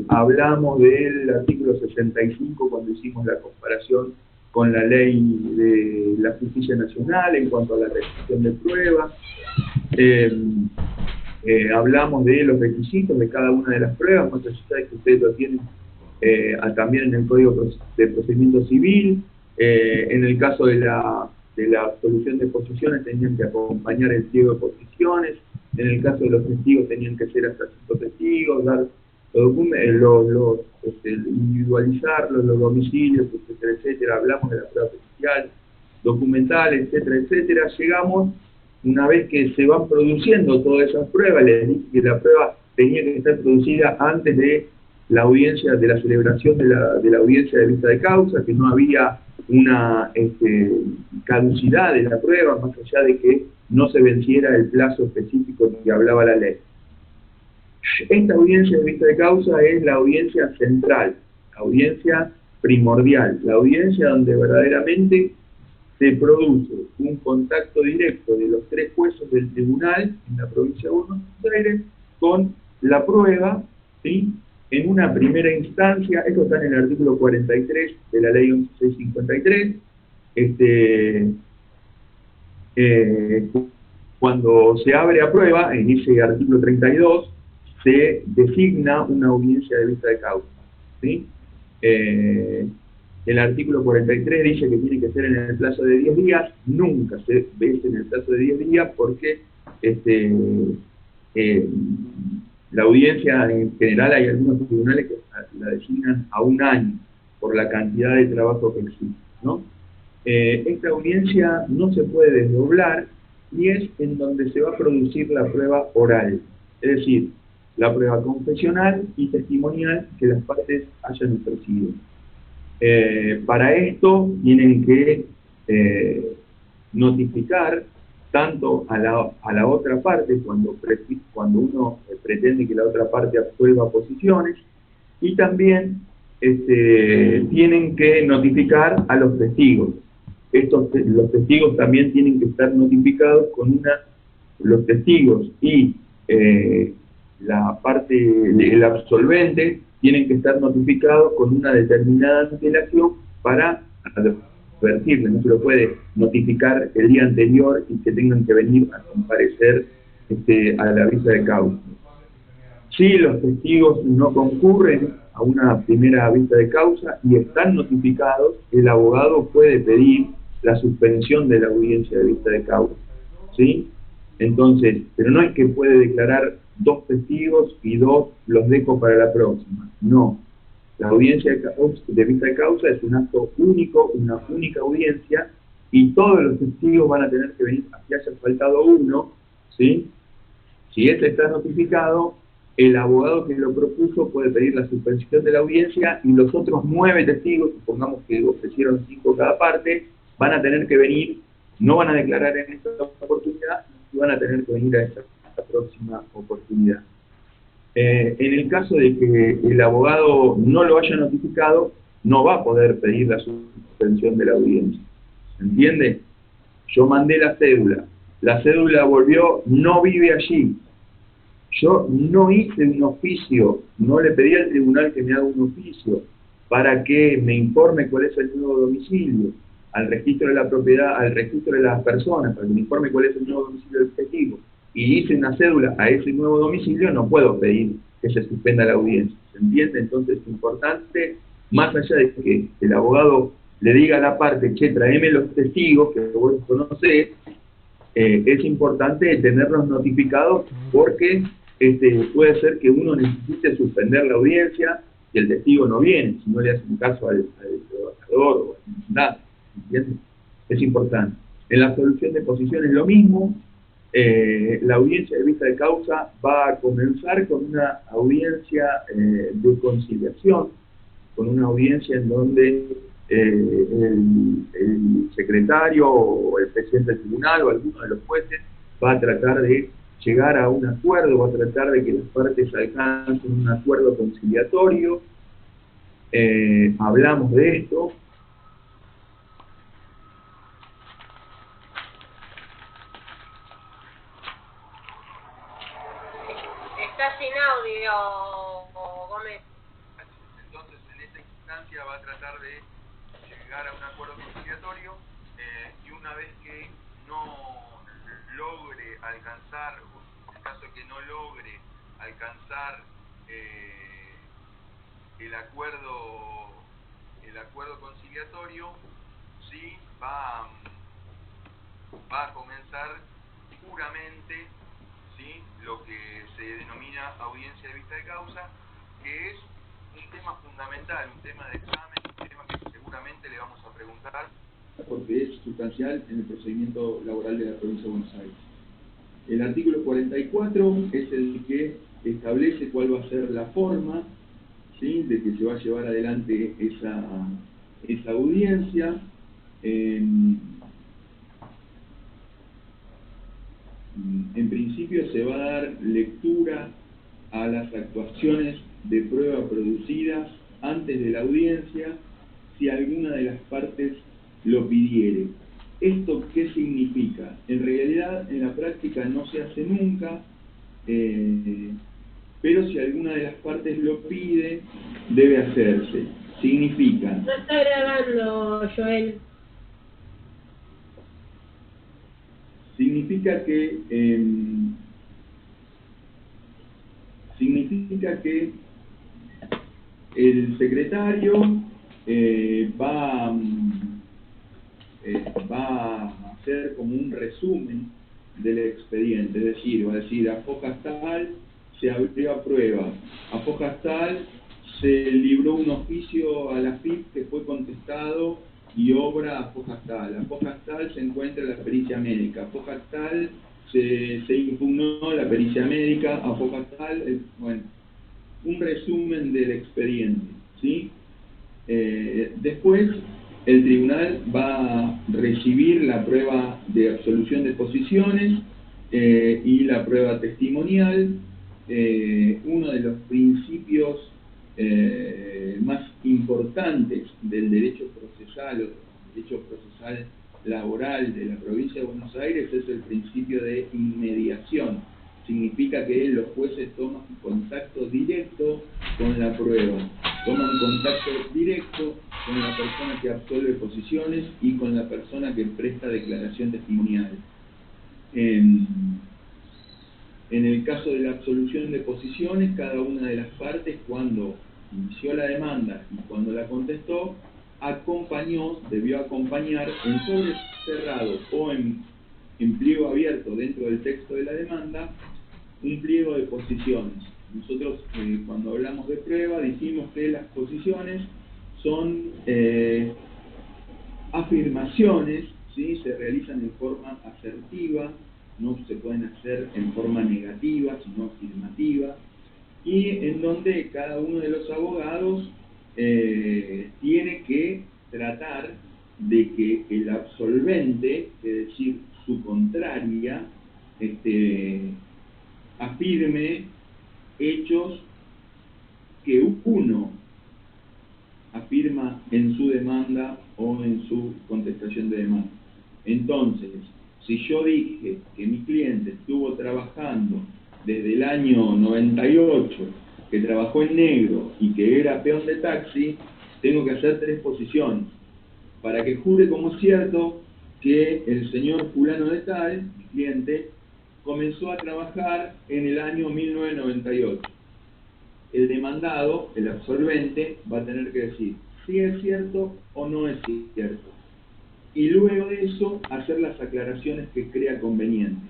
Hablamos del artículo 65 cuando hicimos la comparación con la ley de la justicia nacional en cuanto a la restricción de pruebas. Hablamos de los requisitos de cada una de las pruebas, más allá de que ustedes lo tienen también en el Código de Procedimiento Civil. En el caso de la solución de posiciones tenían que acompañar el pliego de posiciones. En el caso de los testigos tenían que ser hasta 5 testigos, dar individualizarlos, los domicilios, etcétera, etcétera. Hablamos de la prueba pericial, documental, etcétera, etcétera. Llegamos, una vez que se van produciendo todas esas pruebas, les dije que la prueba tenía que estar producida antes de la audiencia, de la celebración de la audiencia de vista de causa, que no había una caducidad de la prueba, más allá de que no se venciera el plazo específico que hablaba la ley. Esta audiencia de vista de causa es la audiencia central, la audiencia primordial, la audiencia donde verdaderamente se produce un contacto directo de los 3 jueces del tribunal en la provincia de Buenos Aires con la prueba, ¿sí?, en una primera instancia. Esto está en el artículo 43 de la ley 11653. Cuando se abre a prueba, en ese artículo 32, se designa una audiencia de vista de causa, ¿sí? El artículo 43 dice que tiene que ser en el plazo de 10 días, nunca se vence en el plazo de 10 días porque la audiencia en general, hay algunos tribunales que la designan a 1 año por la cantidad de trabajo que existe, ¿no? Esta audiencia no se puede desdoblar y es en donde se va a producir la prueba oral, es decir, la prueba confesional y testimonial que las partes hayan ofrecido. Para esto tienen que notificar tanto a la otra parte cuando uno pretende que la otra parte aprueba posiciones, y también tienen que notificar a los testigos. Los testigos también tienen que estar notificados con los testigos y la parte del absolvente tienen que estar notificados con una determinada antelación para advertirle. No se lo puede notificar el día anterior y que tengan que venir a comparecer a la vista de causa. Si los testigos no concurren a una primera vista de causa y están notificados, el abogado puede pedir la suspensión de la audiencia de vista de causa, ¿sí? Entonces, pero no es que puede declarar 2 testigos y 2 los dejo para la próxima. No. La audiencia de vista de causa es un acto único, una única audiencia, y todos los testigos van a tener que venir, así haya faltado uno, ¿sí? Si este está notificado, el abogado que lo propuso puede pedir la suspensión de la audiencia y los otros 9 testigos, supongamos que ofrecieron 5 cada parte, van a tener que venir, no van a declarar en esta oportunidad, y van a tener que venir a esta próxima oportunidad. En el caso de que el abogado no lo haya notificado, no va a poder pedir la suspensión de la audiencia. ¿Se entiende? Yo mandé la cédula volvió, no vive allí. Yo no hice un oficio, no le pedí al tribunal que me haga un oficio para que me informe cuál es el nuevo domicilio, al registro de la propiedad, al registro de las personas, para que me informe cuál es el nuevo domicilio del testigo, y hice una cédula a ese nuevo domicilio, no puedo pedir que se suspenda la audiencia. ¿Se entiende? Entonces es importante, más allá de que el abogado le diga a la parte, che, traeme los testigos que vos conocés, es importante tenerlos notificados porque puede ser que uno necesite suspender la audiencia y el testigo no viene, si no le hacen caso al trabajador o al mandante. ¿Entiendes? Es importante. En la solución de posiciones lo mismo. La audiencia de vista de causa va a comenzar con una audiencia de conciliación, con una audiencia en donde el secretario o el presidente del tribunal o alguno de los jueces va a tratar de llegar a un acuerdo, va a tratar de que las partes alcancen un acuerdo conciliatorio. Hablamos de esto. Está sin audio. instancia va a tratar de llegar a un acuerdo conciliatorio, y una vez que no logre alcanzar, en caso de que no logre alcanzar el acuerdo conciliatorio, sí va a comenzar puramente, ¿sí?, lo que se denomina audiencia de vista de causa, que es un tema fundamental, un tema de examen, un tema que seguramente le vamos a preguntar, porque es sustancial en el procedimiento laboral de la provincia de Buenos Aires. El artículo 44 es el que establece cuál va a ser la forma, ¿sí?, de que se va a llevar adelante esa audiencia. En principio se va a dar lectura a las actuaciones de prueba producidas antes de la audiencia, si alguna de las partes lo pidiere. ¿Esto qué significa? En realidad, en la práctica no se hace nunca, pero si alguna de las partes lo pide, debe hacerse. Significa... No está grabando, Joel. Significa que el secretario va a hacer como un resumen del expediente, es decir, va a decir: a fojas tal se abrió a prueba, a fojas tal se libró un oficio a la FIP que fue contestado y obra a fojas tal se encuentra la pericia médica, a fojas tal se impugnó la pericia médica, a fojas tal, bueno, un resumen del expediente, ¿sí? Después el tribunal va a recibir la prueba de absolución de posiciones y la prueba testimonial. Uno de los principios más importantes del derecho procesal o derecho procesal laboral de la provincia de Buenos Aires es el principio de inmediación. Significa que los jueces toman contacto directo con la prueba, toman contacto directo con la persona que absuelve posiciones y con la persona que presta declaración testimonial. En el caso de la absolución de posiciones, cada una de las partes, cuando inició la demanda y cuando la contestó, debió acompañar en sobre cerrado o en pliego abierto dentro del texto de la demanda, un pliego de posiciones. Nosotros cuando hablamos de prueba dijimos que las posiciones son afirmaciones, ¿sí?, se realizan en forma asertiva, no se pueden hacer en forma negativa, sino afirmativa, y en donde cada uno de los abogados tiene que tratar de que el absolvente, es decir, su contraria, afirme hechos que uno afirma en su demanda o en su contestación de demanda. Entonces, si yo dije que mi cliente estuvo trabajando desde el año 98, que trabajó en negro y que era peón de taxi, tengo que hacer 3 posiciones para que jure como cierto que el señor fulano de tal, mi cliente, comenzó a trabajar en el año 1998. El demandado, el absolvente, va a tener que decir si es cierto o no es cierto. Y luego de eso, hacer las aclaraciones que crea conveniente.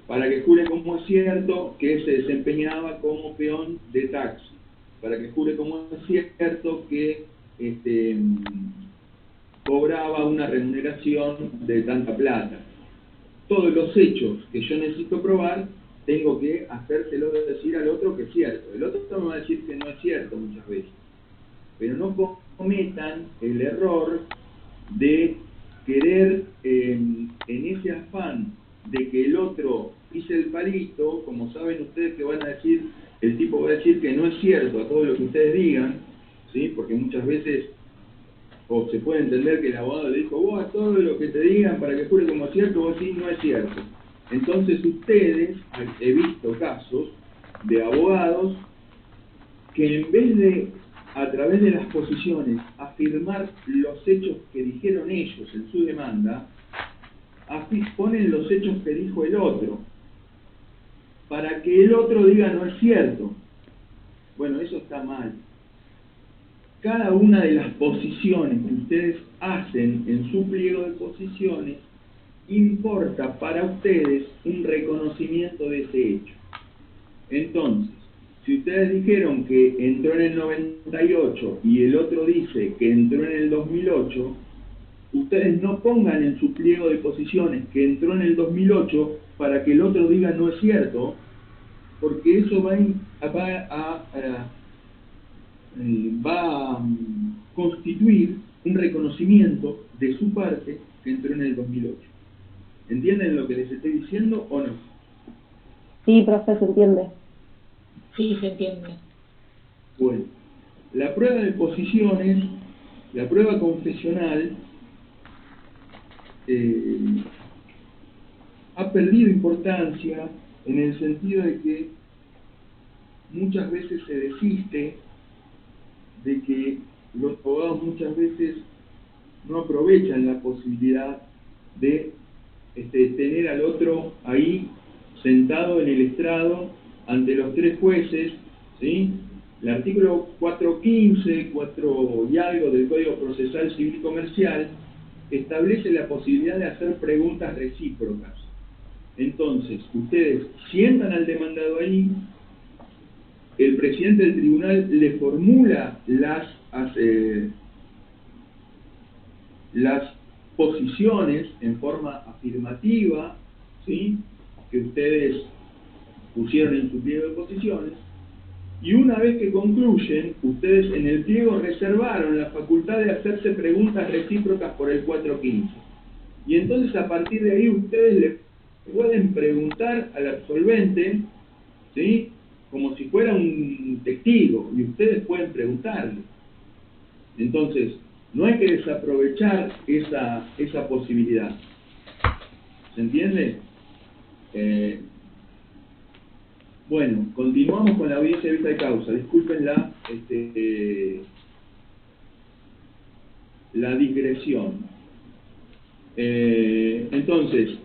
Para que jure como es cierto que se desempeñaba como peón de taxi. Para que jure como es cierto que cobraba una remuneración de tanta plata. Todos los hechos que yo necesito probar, tengo que hacérselo decir al otro que es cierto. El otro me va a decir que no es cierto muchas veces. Pero no cometan el error de querer, en ese afán de que el otro pise el palito, como saben ustedes que van a decir, el tipo va a decir que no es cierto a todo lo que ustedes digan, ¿sí? Porque muchas veces, o se puede entender que el abogado le dijo: vos a todo lo que te digan para que jure como cierto, vos sí, no es cierto. Entonces ustedes, he visto casos de abogados que en vez de a través de las posiciones, afirmar los hechos que dijeron ellos en su demanda, ponen los hechos que dijo el otro, para que el otro diga no es cierto. Bueno, eso está mal. Cada una de las posiciones que ustedes hacen en su pliego de posiciones importa para ustedes un reconocimiento de ese hecho. Entonces, si ustedes dijeron que entró en el 98 y el otro dice que entró en el 2008, ustedes no pongan en su pliego de posiciones que entró en el 2008 para que el otro diga no es cierto, porque eso va a constituir un reconocimiento de su parte que entró en el 2008. ¿Entienden lo que les estoy diciendo o no? Sí, profe, se entiende. Sí, se entiende. Bueno, la prueba de posiciones, la prueba confesional, ha perdido importancia en el sentido de que muchas veces se desiste, de que los abogados muchas veces no aprovechan la posibilidad de tener al otro ahí sentado en el estrado ante los tres jueces, ¿sí? El artículo 415, 4 y algo del Código Procesal Civil y Comercial establece la posibilidad de hacer preguntas recíprocas. Entonces, ustedes sientan al demandado ahí, el presidente del tribunal le formula las posiciones en forma afirmativa, ¿sí?, que ustedes pusieron en su pliego de posiciones, y una vez que concluyen, ustedes en el pliego reservaron la facultad de hacerse preguntas recíprocas por el 415. Y entonces a partir de ahí ustedes le pueden preguntar al absolvente, ¿sí?, como si fuera un testigo, y ustedes pueden preguntarle. Entonces, no hay que desaprovechar esa posibilidad. ¿Se entiende? Bueno, continuamos con la audiencia de vista de causa. Disculpen la digresión. Entonces,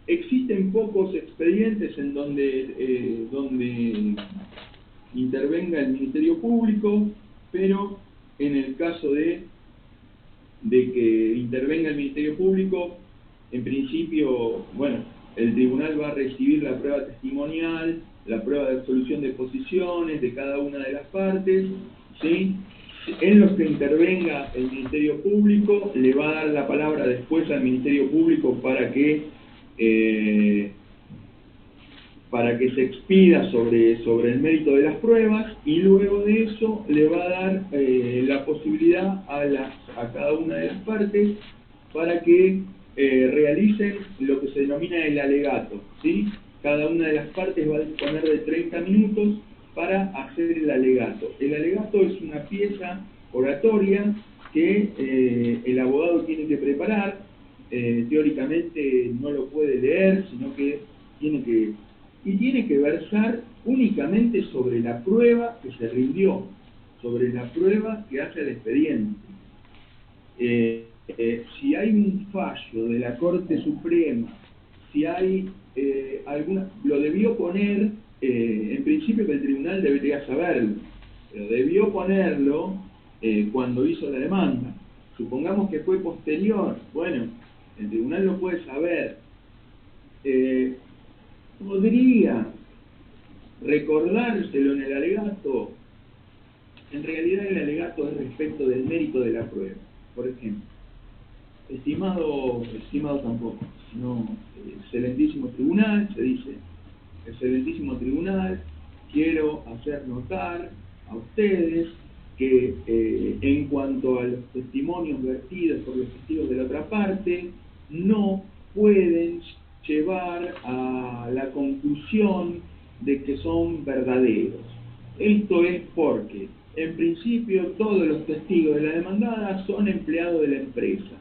existen pocos expedientes en donde intervenga el Ministerio Público, pero en el caso de que intervenga el Ministerio Público, en principio, bueno, el tribunal va a recibir la prueba testimonial, la prueba de absolución de posiciones de cada una de las partes, ¿sí? En los que intervenga el Ministerio Público, le va a dar la palabra después al Ministerio Público para que se expida sobre el mérito de las pruebas, y luego de eso le va a dar la posibilidad a cada una de las partes para que realicen lo que se denomina el alegato, ¿sí? Cada una de las partes va a disponer de 30 minutos para hacer el alegato. El alegato es una pieza oratoria que el abogado tiene que preparar. Teóricamente no lo puede leer, sino que tiene que versar únicamente sobre la prueba que se rindió, sobre la prueba que hace el expediente. Si hay un fallo de la Corte Suprema, si hay lo debió poner, en principio que el tribunal debería saberlo, pero debió ponerlo cuando hizo la demanda. Supongamos que fue posterior, bueno, el tribunal lo puede saber. Podría recordárselo en el alegato. En realidad el alegato es respecto del mérito de la prueba. Por ejemplo, estimado tampoco, sino excelentísimo tribunal, se dice: excelentísimo tribunal, quiero hacer notar a ustedes que en cuanto a los testimonios vertidos por los testigos de la otra parte, no pueden llevar a la conclusión de que son verdaderos. Esto es porque, en principio, todos los testigos de la demandada son empleados de la empresa.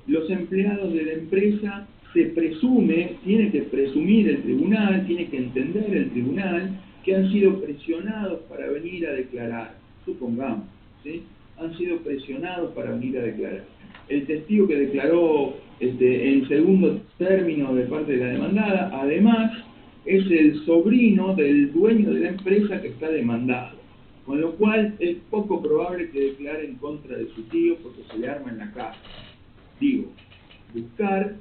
Los empleados de la empresa se presume, tiene que presumir el tribunal, tiene que entender el tribunal, que han sido presionados para venir a declarar, supongamos, ¿sí? Han sido presionados para venir a declarar. El testigo que declaró en segundo término de parte de la demandada, además, es el sobrino del dueño de la empresa que está demandado, con lo cual es poco probable que declare en contra de su tío porque se le arma en la casa. Digo, buscar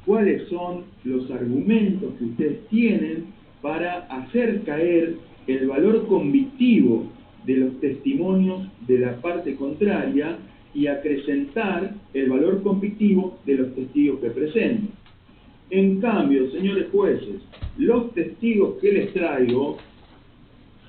cuáles son los argumentos que ustedes tienen para hacer caer el valor convictivo de los testimonios de la parte contraria y acrecentar el valor convictivo de los testigos que presenten. En cambio, señores jueces, los testigos que les traigo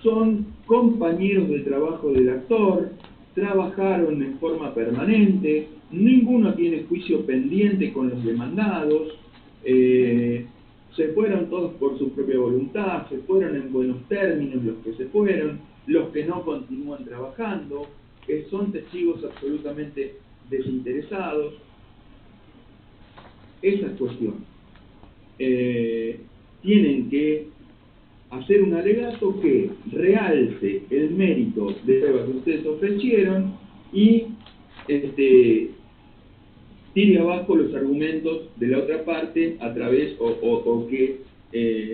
son compañeros de trabajo del actor, trabajaron en forma permanente, ninguno tiene juicio pendiente con los demandados, se fueron todos por su propia voluntad, se fueron en buenos términos los que se fueron, los que no continúan trabajando, son testigos absolutamente desinteresados. Esa cuestión. Tienen que hacer un alegato que realce el mérito de prueba que ustedes ofrecieron y tire abajo los argumentos de la otra parte a través o que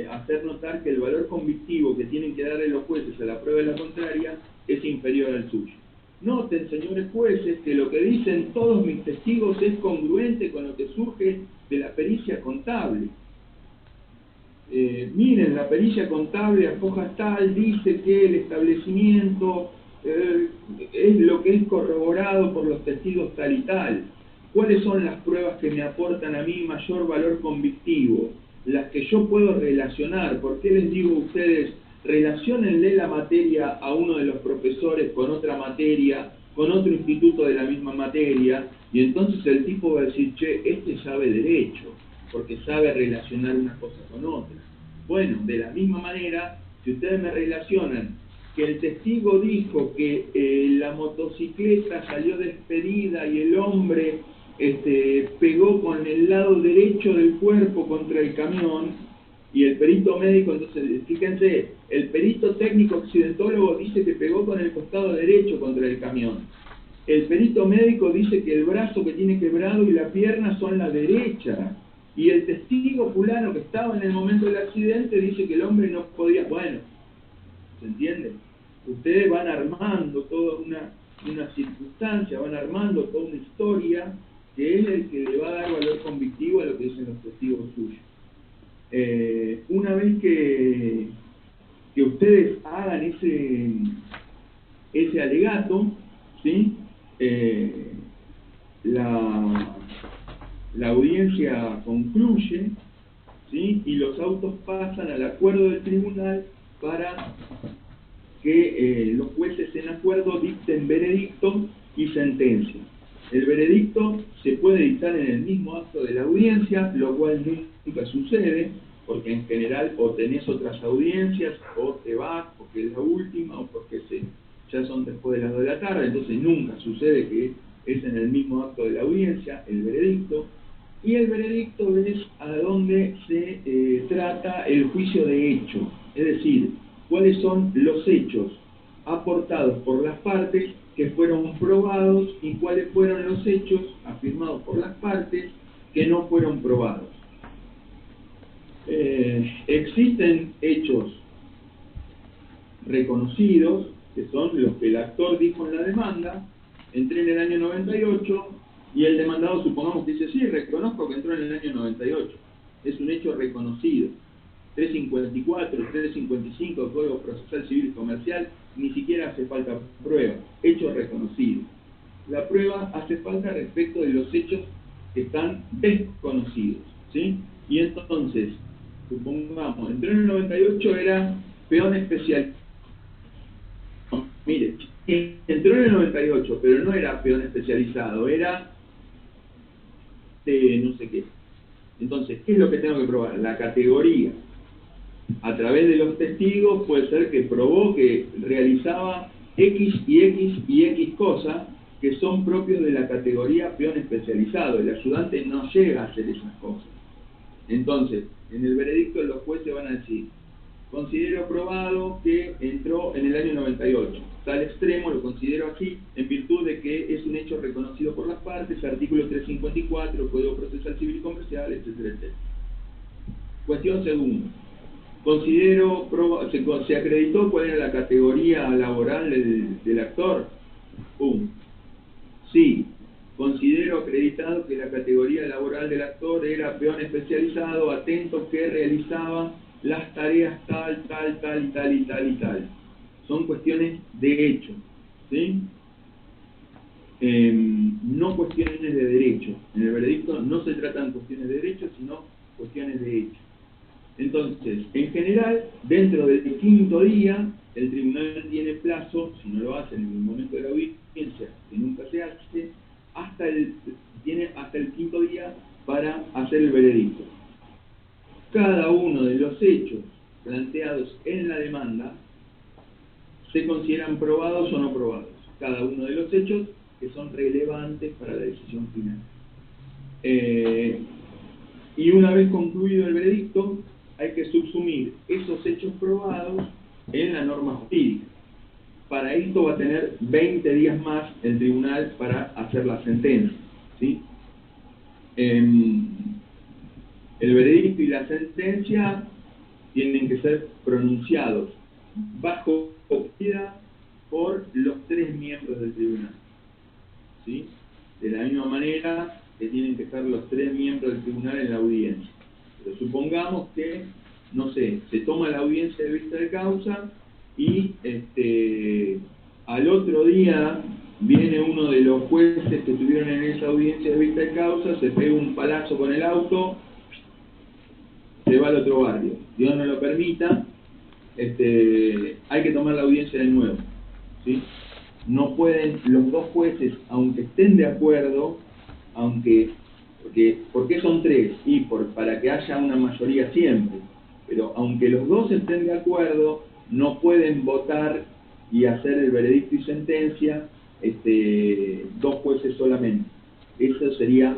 hacer notar que el valor convictivo que tienen que darle los jueces a la prueba de la contraria es inferior al suyo. Noten, señores jueces, que lo que dicen todos mis testigos es congruente con lo que surge de la pericia contable. Miren, la pericia contable a foja tal dice que el establecimiento es lo que es corroborado por los testigos tal y tal. ¿Cuáles son las pruebas que me aportan a mí mayor valor convictivo? Las que yo puedo relacionar. ¿Por qué les digo a ustedes, relaciónenle la materia a uno de los profesores con otra materia, con otro instituto de la misma materia? Y entonces el tipo va a decir, che, este sabe derecho, porque sabe relacionar una cosa con otra. Bueno, de la misma manera, si ustedes me relacionan que el testigo dijo que la motocicleta salió despedida y el hombre pegó con el lado derecho del cuerpo contra el camión, y el perito médico, entonces, fíjense, el perito técnico accidentólogo dice que pegó con el costado derecho contra el camión. El perito médico dice que el brazo que tiene quebrado y la pierna son la derecha. Y el testigo fulano que estaba en el momento del accidente dice que el hombre no podía... Bueno, ¿se entiende? Ustedes van armando toda una circunstancia, van armando toda una historia que es el que le va a dar valor convictivo a lo que dicen los testigos suyos. Una vez que ustedes hagan ese alegato, ¿sí? La audiencia concluye, ¿sí? Y los autos pasan al acuerdo del tribunal para que los jueces en acuerdo dicten veredicto y sentencia. El veredicto se puede dictar en el mismo acto de la audiencia, lo cual nunca sucede, porque en general o tenés otras audiencias, o te vas porque es la última, o porque ya son después de las 2 de la tarde, entonces nunca sucede que es en el mismo acto de la audiencia el veredicto. Y el veredicto es a donde se trata el juicio de hecho, es decir, cuáles son los hechos aportados por las partes que fueron probados y cuáles fueron los hechos afirmados por las partes que no fueron probados. Existen hechos reconocidos, que son los que el actor dijo en la demanda. Entré en el año 98 y el demandado, supongamos que dice, sí, reconozco que entró en el año 98. Es un hecho reconocido. 354, 355 del Código Procesal Civil y Comercial, ni siquiera hace falta prueba, hecho reconocido. La prueba hace falta respecto de los hechos que están desconocidos, ¿sí? Y entonces, supongamos, entró en el 98, era peón especial. Mire, entró en el 98, pero no era peón especializado, era no sé qué. Entonces, ¿qué es lo que tengo que probar? La categoría. A través de los testigos puede ser que probó que realizaba X y X y X cosas que son propios de la categoría peón especializado. El ayudante no llega a hacer esas cosas. Entonces, en el veredicto los jueces van a decir, considero probado que entró en el año 98. Tal extremo lo considero así, en virtud de que es un hecho reconocido por las partes, artículo 354, Código Procesal Civil y Comercial, etcétera, etcétera. Cuestión segunda. Considero, se acreditó cuál era la categoría laboral del actor. Sí. Considero acreditado que la categoría laboral del actor era peón especializado, atento, que realizaba las tareas tal, tal, tal, y tal, y tal, y tal. Son cuestiones de hecho, ¿sí? No cuestiones de derecho. En el veredicto no se tratan cuestiones de derecho, sino cuestiones de hecho. Entonces, en general, dentro del quinto día, el tribunal tiene plazo, si no lo hace en el momento de la audiencia, que nunca se hace, tiene hasta el quinto día para hacer el veredicto. Cada uno de los hechos planteados en la demanda se consideran probados o no probados. Cada uno de los hechos que son relevantes para la decisión final. Y una vez concluido el veredicto, hay que subsumir esos hechos probados en la norma jurídica. Para esto va a tener 20 días más el tribunal para hacer la sentencia, ¿sí? El veredicto y la sentencia tienen que ser pronunciados bajo vida por los 3 miembros del tribunal, ¿sí? De la misma manera que tienen que estar los 3 miembros del tribunal en la audiencia. Pero supongamos que, no sé, se toma la audiencia de vista de causa y al otro día viene uno de los jueces que estuvieron en esa audiencia de vista de causa, se pega un palazo con el auto, se va al otro barrio. Dios no lo permita, hay que tomar la audiencia de nuevo, ¿sí? No pueden los dos jueces, aunque estén de acuerdo, ¿por qué son 3? Y para que haya una mayoría siempre. Pero aunque los dos estén de acuerdo, no pueden votar y hacer el veredicto y sentencia 2 jueces solamente. Eso sería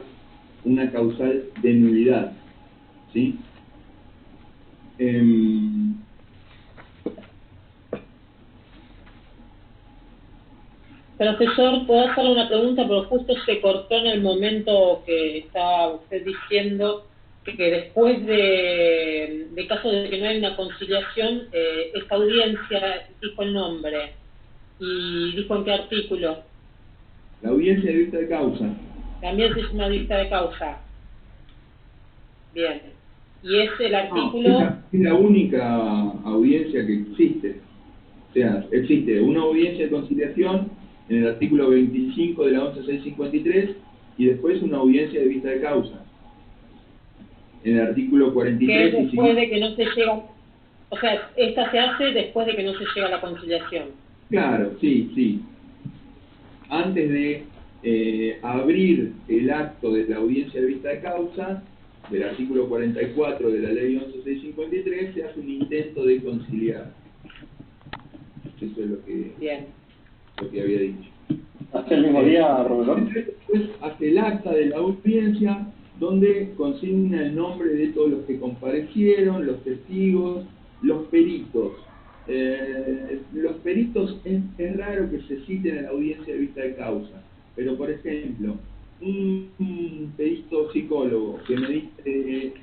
una causal de nulidad, ¿sí? Profesor, ¿puedo hacerle una pregunta? Pero justo se cortó en el momento que estaba usted diciendo que después de caso de que no hay una conciliación, esta audiencia dijo el nombre y dijo en qué artículo. La audiencia de vista de causa. También se llama vista de causa. Bien. Y es el artículo... No, es la única audiencia que existe. O sea, existe una audiencia de conciliación en el artículo 25 de la 11653 y después una audiencia de vista de causa en el artículo 43. Que es después de que no se llega... O sea, esta se hace después de que no se llega a la conciliación. Claro, sí, sí. Antes de abrir el acto de la audiencia de vista de causa, del artículo 44 de la ley 11653, se hace un intento de conciliar. Eso es lo que había dicho. ¿Hasta el mismo día, Roberto? Después hace el acta de la audiencia, donde consigna el nombre de todos los que comparecieron, los testigos, los peritos. Los peritos es raro que se citen en la audiencia de vista de causa, pero por ejemplo, un perito psicólogo que me dice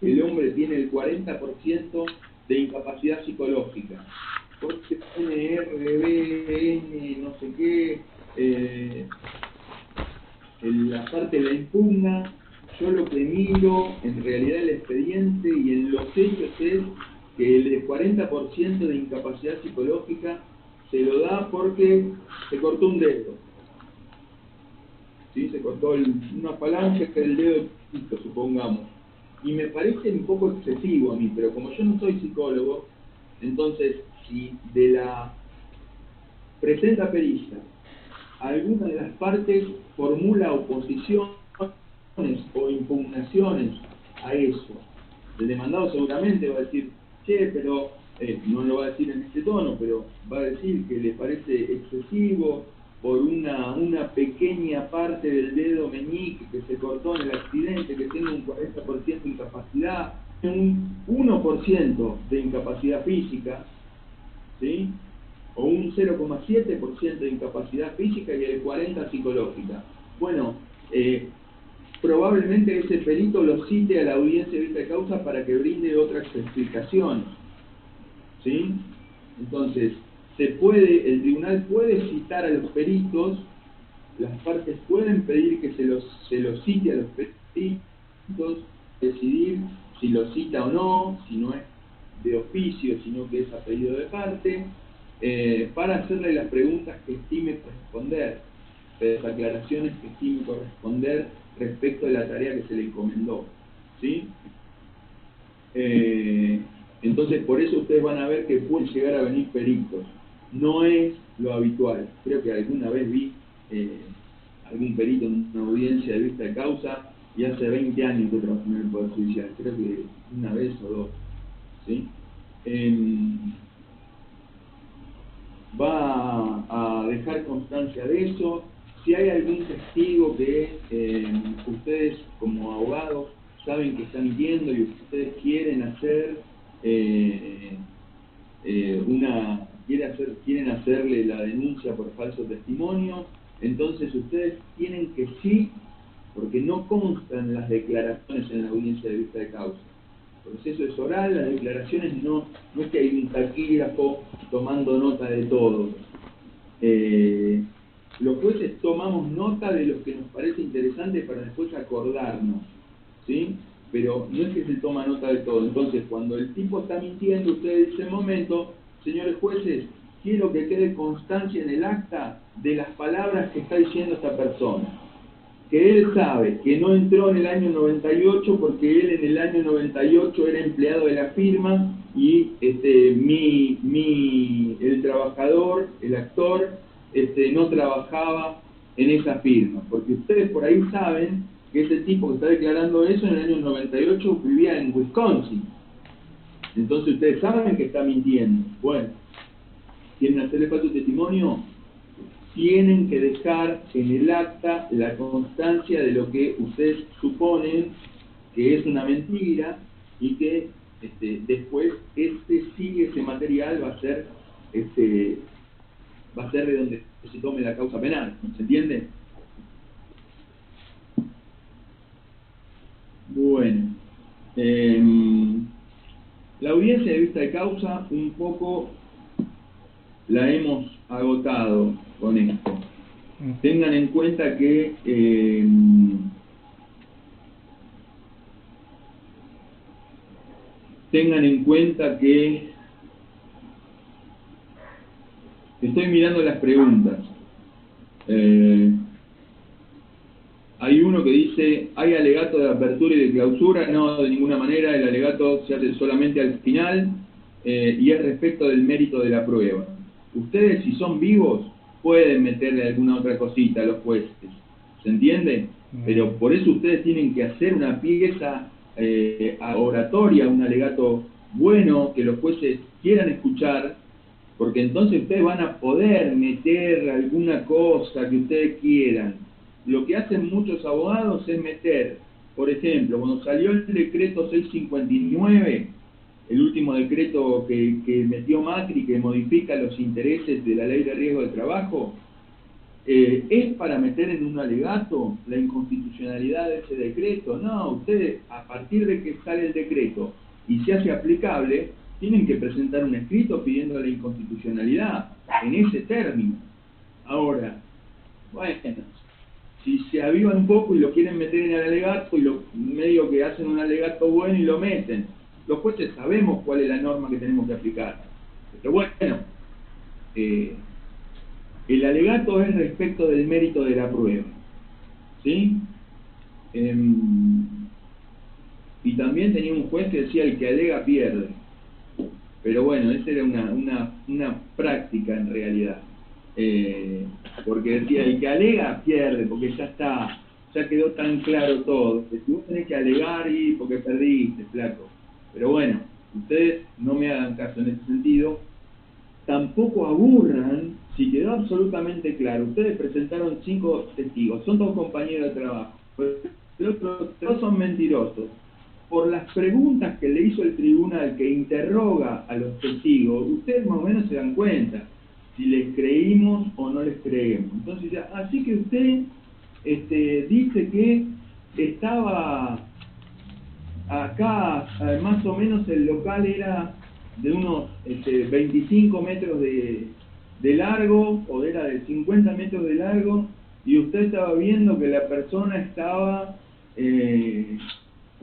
que el hombre tiene el 40% de incapacidad psicológica, porque tiene RBN, no sé qué, la parte la impugna. Yo lo que miro en realidad el expediente y en los hechos es que el 40% de incapacidad psicológica se lo da porque se cortó un dedo. ¿Sí? Se cortó una falange del dedo chiquito, supongamos. Y me parece un poco excesivo a mí, pero como yo no soy psicólogo, entonces si de la presenta pericia alguna de las partes formula oposiciones o impugnaciones a eso, el demandado seguramente va a decir, che, pero no lo va a decir en este tono, pero va a decir que le parece excesivo por una pequeña parte del dedo meñique que se cortó en el accidente, que tiene un 40% de incapacidad, un 1% de incapacidad física, ¿sí? O un 0,7% de incapacidad física y el 40% psicológica. Bueno, probablemente ese perito lo cite a la audiencia de vista de causa para que brinde otras explicaciones, ¿sí? Entonces, el tribunal puede citar a los peritos, las partes pueden pedir que se los cite a los peritos, decidir si lo cita o no, si no es de oficio, sino que es a pedido de parte, para hacerle las preguntas que estime corresponder, las aclaraciones que estime corresponder respecto de la tarea que se le encomendó, ¿sí? Entonces, por eso ustedes van a ver que pueden llegar a venir peritos. No es lo habitual. Creo que alguna vez vi algún perito en una audiencia de vista de causa, y hace 20 años que trabajo en el Poder Judicial. Creo que una vez o dos, ¿sí? Va a dejar constancia de eso. Si hay algún testigo que ustedes como abogados saben que está mintiendo y ustedes quieren hacer quieren hacerle la denuncia por falso testimonio, entonces ustedes tienen que sí, porque no constan las declaraciones en la audiencia de vista de causa. El proceso es oral, las declaraciones no es que hay un taquígrafo tomando nota de todo. Los jueces tomamos nota de lo que nos parece interesante para después acordarnos, ¿sí? Pero no es que se toma nota de todo. Entonces, cuando el tipo está mintiendo, usted dice, momento, señores jueces, quiero que quede constancia en el acta de las palabras que está diciendo esta persona. Que él sabe que no entró en el año 98 porque él en el año 98 era empleado de la firma y el trabajador, el actor, no trabajaba en esa firma. Porque ustedes por ahí saben que ese tipo que está declarando eso en el año 98 vivía en Wisconsin. Entonces ustedes saben que está mintiendo. Bueno, ¿quieren hacerle falso testimonio? Tienen que dejar en el acta la constancia de lo que ustedes suponen que es una mentira y que después ese material va a ser de donde se tome la causa penal, ¿se entiende? Bueno, la audiencia de vista de causa un poco la hemos agotado con esto. Tengan en cuenta que estoy mirando las preguntas. Hay uno que dice, ¿hay alegato de apertura y de clausura? No, de ninguna manera, el alegato se hace solamente al final y es respecto del mérito de la prueba. Ustedes, si son vivos, pueden meterle alguna otra cosita a los jueces, ¿se entiende? Pero por eso ustedes tienen que hacer una pieza oratoria, un alegato bueno, que los jueces quieran escuchar, porque entonces ustedes van a poder meter alguna cosa que ustedes quieran. Lo que hacen muchos abogados es meter, por ejemplo, cuando salió el decreto 659, el último decreto que metió Macri, que modifica los intereses de la ley de riesgo de trabajo, ¿es para meter en un alegato la inconstitucionalidad de ese decreto? No, ustedes, a partir de que sale el decreto y se hace aplicable, tienen que presentar un escrito pidiendo la inconstitucionalidad en ese término. Ahora, bueno, si se avivan un poco y lo quieren meter en el alegato y medio que hacen un alegato bueno y lo meten, los jueces sabemos cuál es la norma que tenemos que aplicar. Pero bueno, el alegato es respecto del mérito de la prueba, ¿sí? Y también tenía un juez que decía el que alega pierde. Pero bueno, esa era una práctica en realidad. Porque decía, el que alega pierde, porque ya quedó tan claro todo. Que si vos tenés que alegar y porque perdiste, flaco. Pero bueno, ustedes no me hagan caso en ese sentido. Tampoco aburran si quedó absolutamente claro. Ustedes presentaron 5 testigos, son 2 compañeros de trabajo. Los otros 3 son mentirosos. por las preguntas que le hizo el tribunal que interroga a los testigos, ustedes más o menos se dan cuenta si les creímos o no les creemos. Entonces, así que usted dice que estaba acá, más o menos el local era de unos 25 metros de largo, o era de 50 metros de largo, y usted estaba viendo que la persona estaba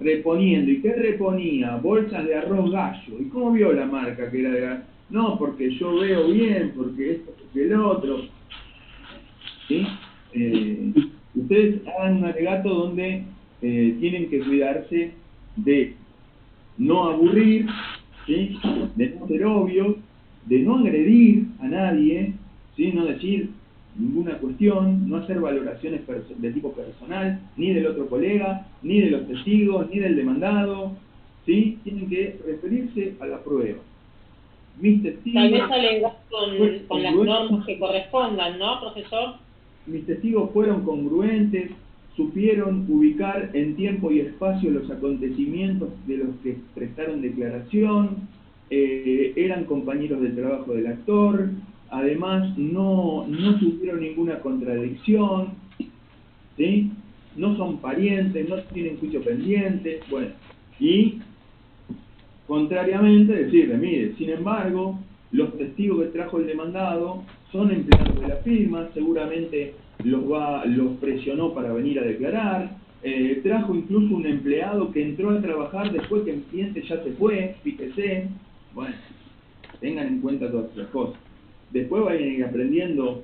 reponiendo. ¿Y qué reponía? Bolsas de arroz gallo. ¿Y cómo vio la marca que era de gallo? No, porque yo veo bien, porque esto, porque el otro. ¿Sí? Ustedes hagan un alegato donde tienen que cuidarse de no aburrir, ¿sí? De no ser obvio, de no agredir a nadie, ¿sí? No decir ninguna cuestión, no hacer valoraciones de tipo personal, ni del otro colega, ni de los testigos, ni del demandado, ¿sí? Tienen que referirse a la prueba. Mis testigos... Tal vez alegar con las normas que correspondan, ¿no, profesor? Mis testigos fueron congruentes, supieron ubicar en tiempo y espacio los acontecimientos de los que prestaron declaración, eran compañeros de trabajo del actor, además no tuvieron ninguna contradicción, ¿sí? No son parientes, no tienen juicio pendiente, bueno, y contrariamente decirle, mire, sin embargo, los testigos que trajo el demandado son empleados de la firma, seguramente los presionó para venir a declarar, trajo incluso un empleado que entró a trabajar después que el cliente ya se fue, fíjese, bueno, tengan en cuenta todas esas cosas. Después vayan a ir aprendiendo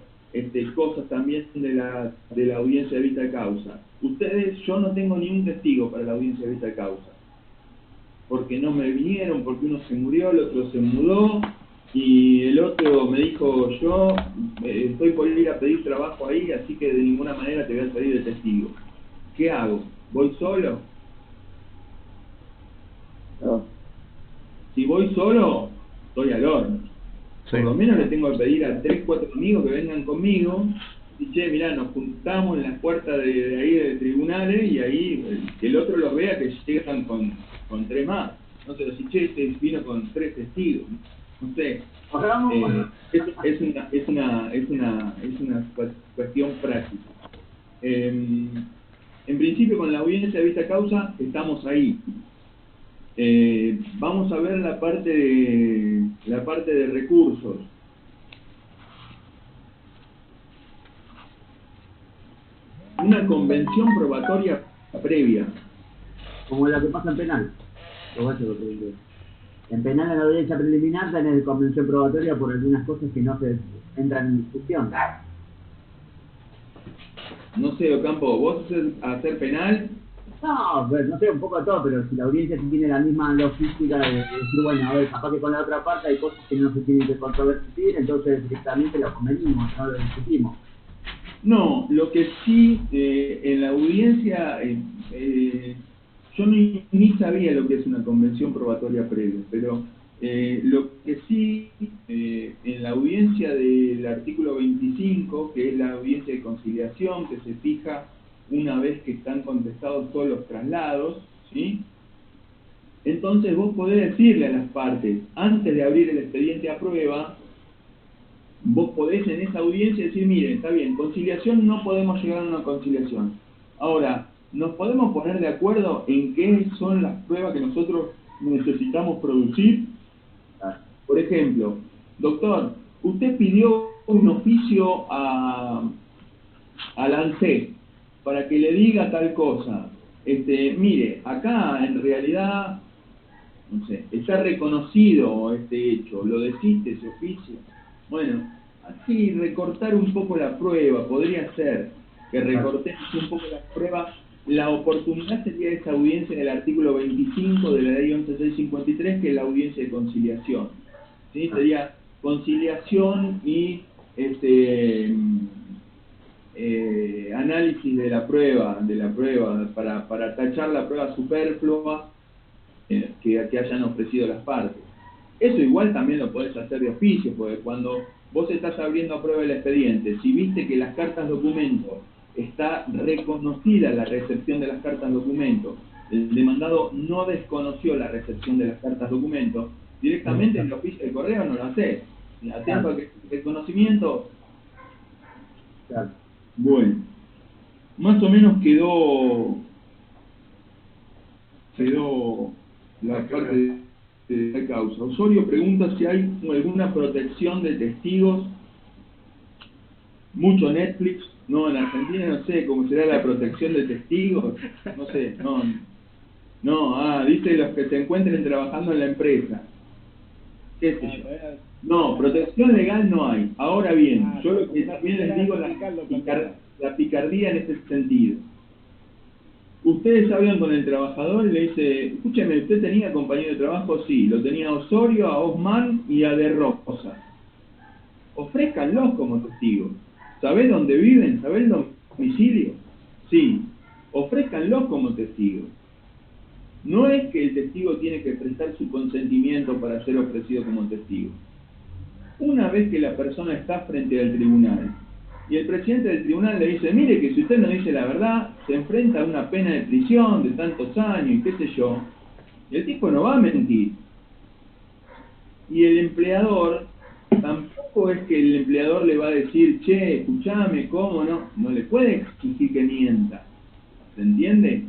cosas también de la audiencia de vista de causa. Ustedes, yo no tengo ni un testigo para la audiencia de vista de causa, porque no me vinieron, porque uno se murió, el otro se mudó, y el otro me dijo, yo estoy por ir a pedir trabajo ahí, así que de ninguna manera te voy a salir de testigo. ¿Qué hago? ¿Voy solo? No. Si voy solo, estoy al horno. Sí. Por lo menos le tengo que pedir a 3, 4 amigos que vengan conmigo, y che, mirá, nos juntamos en las puertas de ahí de tribunales, y ahí que el otro los vea que llegan con 3 más. No sé, si che, este vino con 3 testigos. No sé, es una cuestión práctica. En principio, con la audiencia de vista causa estamos ahí. Vamos a ver la parte de recursos. Una convención probatoria previa. Como lo que pasa en penal. En penal, en la audiencia preliminar, tenés convención probatoria por algunas cosas que no se entran en discusión. No sé, Ocampo, ¿vos hacer penal? No, pues, no sé, un poco de todo, pero si la audiencia tiene la misma logística de decir, bueno, a ver, capaz que con la otra parte hay cosas que no se tienen que controvertir, entonces directamente lo convenimos, no lo discutimos. No, lo que sí, en la audiencia, yo ni sabía lo que es una convención probatoria previa, pero lo que sí, en la audiencia del artículo 25, que es la audiencia de conciliación, que se fija una vez que están contestados todos los traslados, ¿sí? Entonces vos podés decirle a las partes, antes de abrir el expediente a prueba, vos podés en esa audiencia decir, miren, está bien, conciliación no podemos llegar a una conciliación. Ahora, ¿nos podemos poner de acuerdo en qué son las pruebas que nosotros necesitamos producir? Por ejemplo, doctor, usted pidió un oficio a la ANSES para que le diga tal cosa. Mire, acá en realidad, no sé, está reconocido este hecho, lo deciste ese oficio. Bueno, así recortar un poco la prueba, podría ser que recortemos un poco la prueba. La oportunidad sería esa audiencia en el artículo 25 de la ley 11653, que es la audiencia de conciliación. ¿Sí? Sería conciliación y análisis de la prueba para tachar la prueba superflua que hayan ofrecido las partes. Eso igual también lo podés hacer de oficio, porque cuando vos estás abriendo a prueba el expediente, si viste que las cartas documento está reconocida la recepción de las cartas documento el demandado no desconoció la recepción de las cartas documentos, directamente el oficio de correo no lo hace. Atento a que el conocimiento. Claro. Bueno, más o menos quedó la parte de la causa. Osorio pregunta si hay alguna protección de testigos. Mucho Netflix. No, en Argentina no sé cómo será la protección de testigos. No sé, no, dice los que se encuentren trabajando en la empresa. ¿Qué sé yo? No, protección legal no hay. Ahora bien, yo lo que también les digo la picardía en ese sentido. Ustedes hablan con el trabajador y le dice, escúcheme, ¿usted tenía compañero de trabajo? Sí, lo tenía a Osorio, a Osman y a De Rosa. Ofrézcanlos como testigos. ¿Sabés dónde viven? ¿Sabés el domicilio? Sí, ofrézcanlos como testigos. No es que el testigo tiene que prestar su consentimiento para ser ofrecido como testigo. Una vez que la persona está frente al tribunal y el presidente del tribunal le dice, mire que si usted no dice la verdad, se enfrenta a una pena de prisión de tantos años y qué sé yo, y el tipo no va a mentir. Y el empleador, tampoco es que el empleador le va a decir, che, escuchame, ¿cómo no? No le puede exigir que mienta. ¿Se entiende?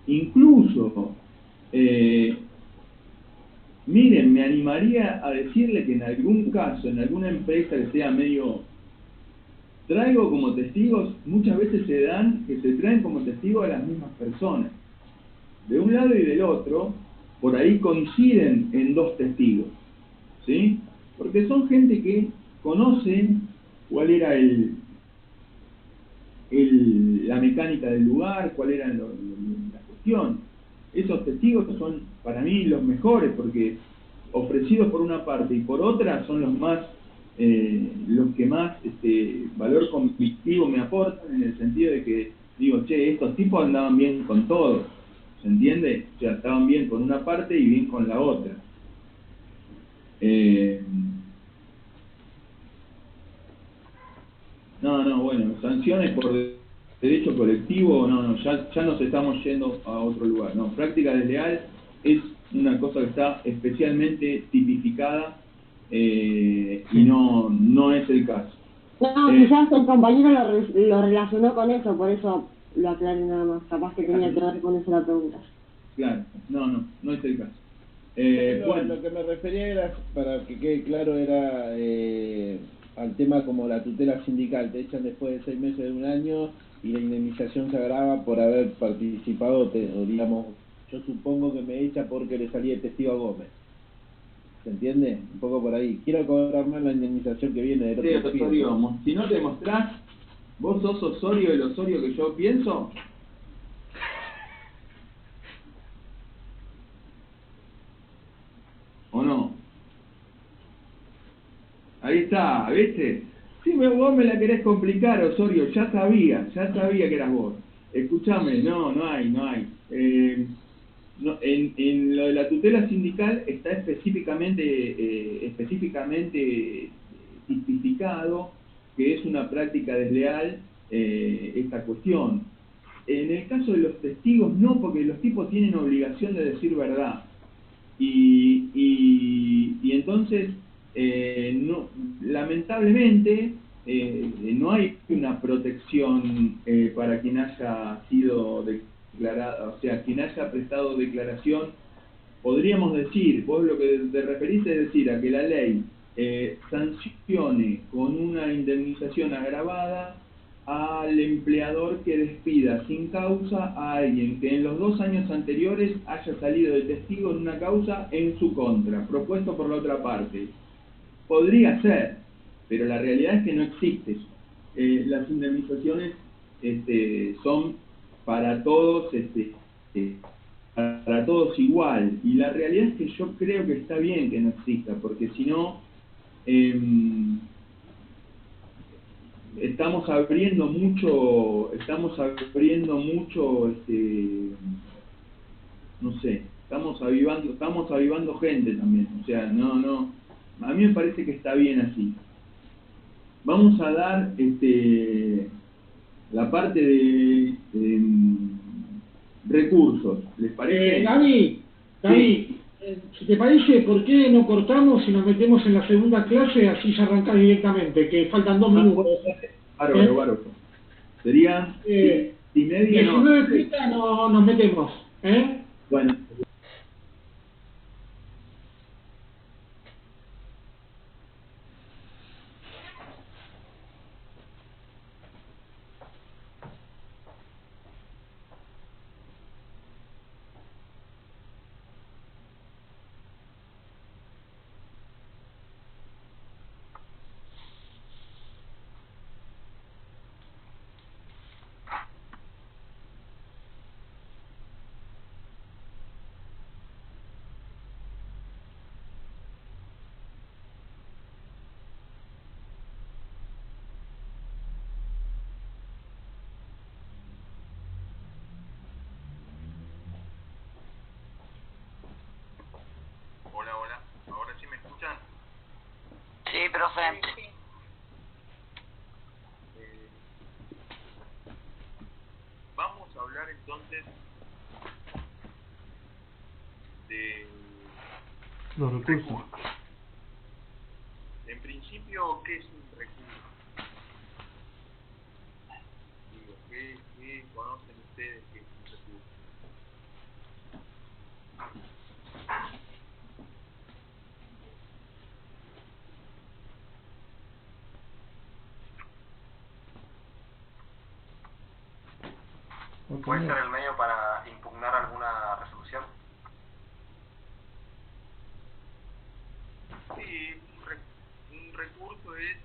Incluso, miren, me animaría a decirle que en algún caso, en alguna empresa que sea medio... Traigo como testigos, muchas veces se traen como testigos a las mismas personas. De un lado y del otro, por ahí coinciden en dos testigos. ¿Sí? Porque son gente que conocen cuál era la mecánica del lugar, cuál era la cuestión. Esos testigos son para mí los mejores, porque ofrecidos por una parte y por otra son los que más valor conflictivo me aportan, en el sentido de que digo, che, estos tipos andaban bien con todo, ¿se entiende? O sea, estaban bien con una parte y bien con la otra. Bueno, sanciones por derecho colectivo, ya nos estamos yendo a otro lugar. No, práctica desleal es una cosa que está especialmente tipificada y no es el caso. No, quizás el compañero lo relacionó con eso, por eso lo aclaré nada más. Capaz que tenía que ver con eso la pregunta. Claro, no es el caso. Bueno, lo que me refería era, para que quede claro, era al tema como la tutela sindical. Te echan después de 6 meses, de un año, y la indemnización se agrava por haber participado, o digamos, yo supongo que me echa porque le salí el testigo a Gómez. ¿Se entiende? Un poco por ahí. Quiero cobrar más la indemnización que viene del otro. Sí, Osorio, si no te mostrás, vos sos Osorio, el Osorio que yo pienso. ¿O no? Ahí está, ¿viste? Sí, vos me la querés complicar, Osorio, ya sabía que eras vos. Escúchame, no hay. En lo de la tutela sindical está específicamente tipificado que es una práctica desleal esta cuestión. En el caso de los testigos no, porque los tipos tienen obligación de decir verdad. Y entonces, lamentablemente, no hay una protección para quien haya sido declarado, o sea, quien haya prestado declaración. Podríamos decir, vos lo que te referís es decir a que la ley sancione con una indemnización agravada al empleador que despida sin causa a alguien que en los 2 años anteriores haya salido de testigo en una causa en su contra, propuesto por la otra parte. Podría ser, pero la realidad es que no existe eso. Las indemnizaciones son para todos, para todos igual, y la realidad es que yo creo que está bien que no exista, porque si no estamos abriendo mucho, no sé, estamos avivando gente también, o sea, a mí me parece que está bien así. Vamos a dar la parte recursos. ¿Les parece? Gaby, si te parece, ¿por qué no cortamos y nos metemos en la segunda clase? Así ya arrancás directamente, que faltan 2 minutos. Bárbaro. Sería 10:30, ¿no? 19:30 nos metemos. Bueno. Hola, ¿ahora sí me escuchan? Sí, profe. Vamos a hablar entonces de los recursos. En principio, ¿qué es un recurso? Digo, ¿qué conocen ustedes que es un recurso? ¿Puede ser el medio para impugnar alguna resolución? Sí, un recurso es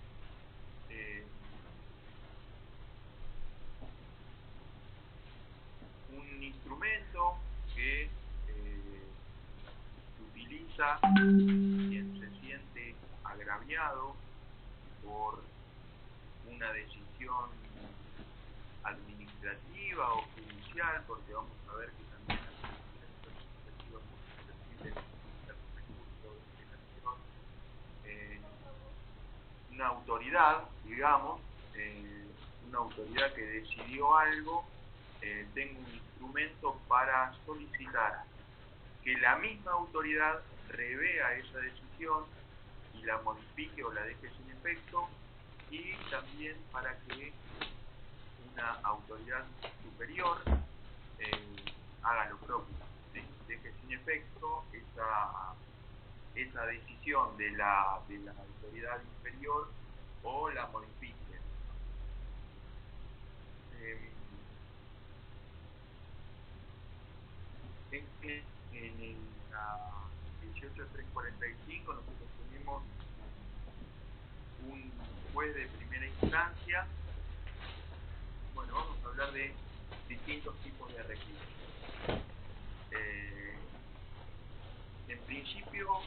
un instrumento que utiliza quien se siente agraviado por una decisión administrativa o judicial, porque vamos a ver que también las decisiones administrativas son susceptibles de recurso de apelación. Una autoridad, digamos, una autoridad que decidió algo, tenga un instrumento para solicitar que la misma autoridad revea esa decisión y la modifique o la deje sin efecto, y también para que una autoridad superior haga lo propio, ¿sí? Deje sin efecto esa decisión de la autoridad inferior o la modifique. En la 18345 nosotros tenemos un juez de primera instancia. Bueno, vamos a hablar de distintos tipos de recursos. En principio,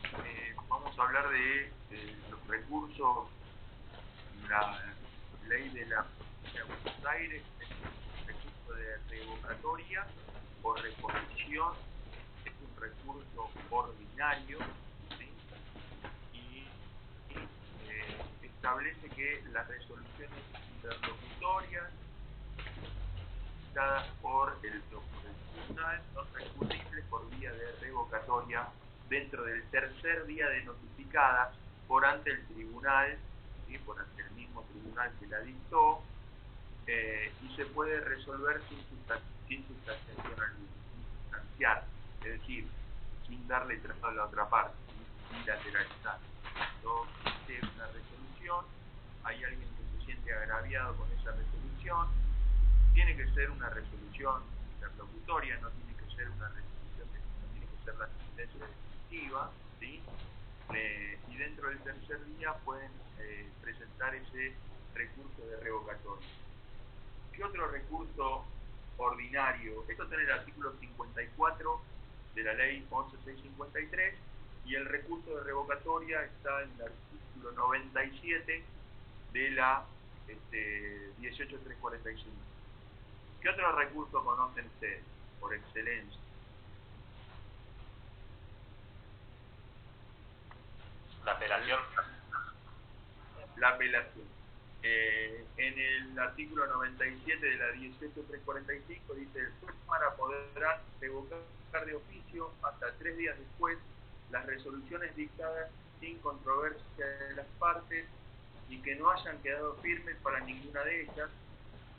vamos a hablar de los recursos. La ley de la provincia de Buenos Aires es un recurso de revocatoria o reposición, es un recurso ordinario, ¿sí? Y establece que las resoluciones interlocutorias dadas por el tribunal son recurribles por vía de revocatoria dentro del tercer día de notificadas por ante el tribunal, ¿sí? Por ante el mismo tribunal que la dictó, y se puede resolver sin sustanciación alguna, sin sustanciar, es decir, sin darle trato a la otra parte, sin bilateralizar. Yo hice una resolución, hay alguien que se siente agraviado con esa resolución, tiene que ser una resolución interlocutoria, no tiene que ser una resolución, no tiene que ser la sentencia definitiva, ¿sí? Y dentro del tercer día pueden presentar ese recurso de revocatoria. ¿Qué otro recurso ordinario? Esto está en el artículo 54 de la ley 11653, y el recurso de revocatoria está en el artículo 97 de la 18345. ¿Qué otro recurso conocen ustedes por excelencia? La apelación. La apelación. En el artículo 97 de la 18345 dice: el juez Cámara podrá revocar de oficio hasta 3 días después las resoluciones dictadas sin controversia de las partes y que no hayan quedado firmes para ninguna de ellas.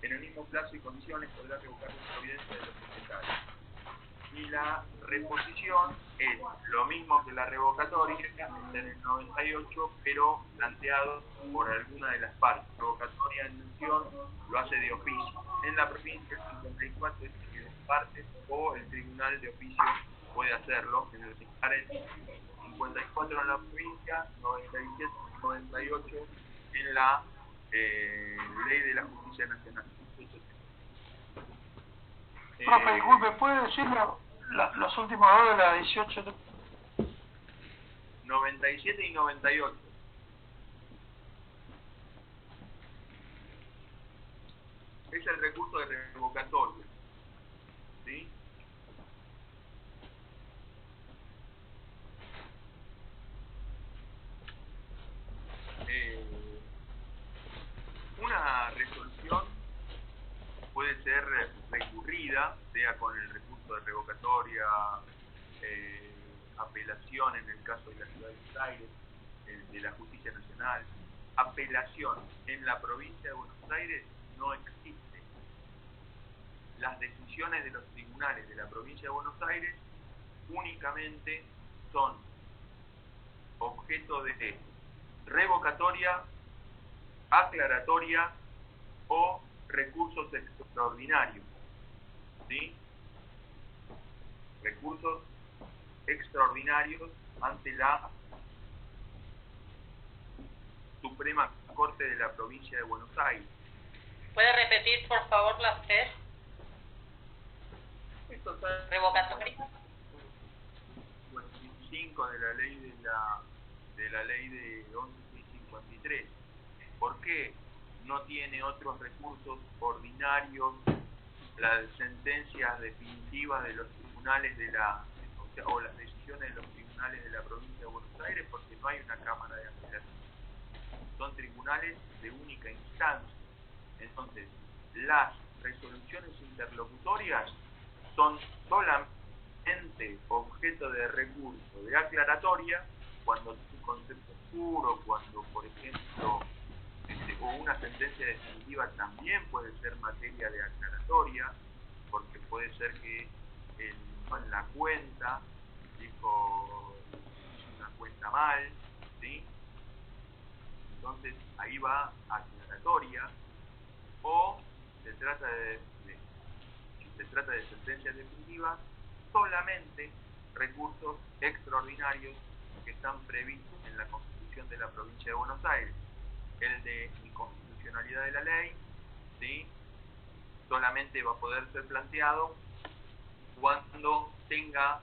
En el mismo plazo y condiciones podrá revocar la providencia de los propietarios. Y la reposición es lo mismo que la revocatoria, en el 98, pero planteado por alguna de las partes. Revocatoria en mención lo hace de oficio. En la provincia, el 54 es que las partes o el tribunal de oficio puede hacerlo. En el 54 en la provincia, 97, 98 en la Ley de la Justicia Nacional. Profe, disculpe, ¿puede decir los últimos dos de la 18? 97 y 98. Es el recurso de revocatoria. ¿Sí? Una resolución puede ser recurrida, sea con el recurso de revocatoria, apelación en el caso de la Ciudad de Buenos Aires, de la Justicia Nacional. Apelación en la provincia de Buenos Aires no existe. Las decisiones de los tribunales de la provincia de Buenos Aires únicamente son objeto de revocatoria, aclaratoria o recursos extraordinarios. ¿Sí? Recursos extraordinarios ante la Suprema Corte de la provincia de Buenos Aires. ¿Puede repetir, por favor, las tres? Esto está Revocatoria. 55 de la ley de 11.53. ¿Por qué no tiene otros recursos ordinarios las sentencias definitivas de los tribunales o las decisiones de los tribunales de la provincia de Buenos Aires? Porque no hay una cámara de apelación. Son tribunales de única instancia. Entonces, las resoluciones interlocutorias son solamente objeto de recurso de aclaratoria cuando es un concepto puro, cuando, por ejemplo, o una sentencia definitiva también puede ser materia de aclaratoria, porque puede ser que en la cuenta hizo una cuenta mal, ¿sí? Entonces ahí va aclaratoria. O se trata si se trata de sentencias definitivas, solamente recursos extraordinarios que están previstos en la Constitución de la provincia de Buenos Aires. El de inconstitucionalidad de la ley, ¿sí? Solamente va a poder ser planteado cuando tenga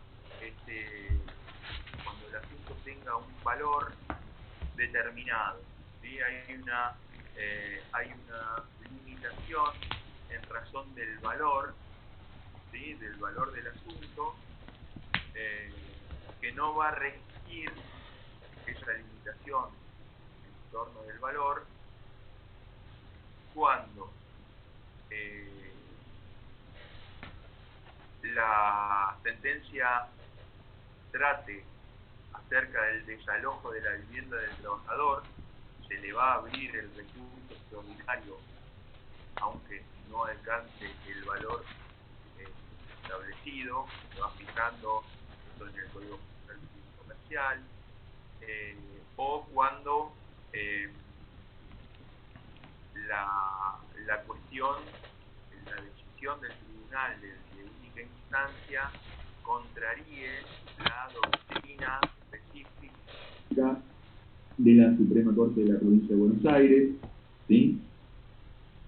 cuando el asunto tenga un valor determinado, ¿sí? Hay una limitación en razón del valor, ¿sí? Del valor del asunto, que no va a regir esa limitación en torno del valor cuando la sentencia trate acerca del desalojo de la vivienda del trabajador. Se le va a abrir el recurso extraordinario aunque no alcance el valor establecido. Se va fijando esto en el Código Comercial, o cuando la cuestión, la decisión del tribunal de única instancia contraríe la doctrina específica de la Suprema Corte de la provincia de Buenos Aires, ¿sí?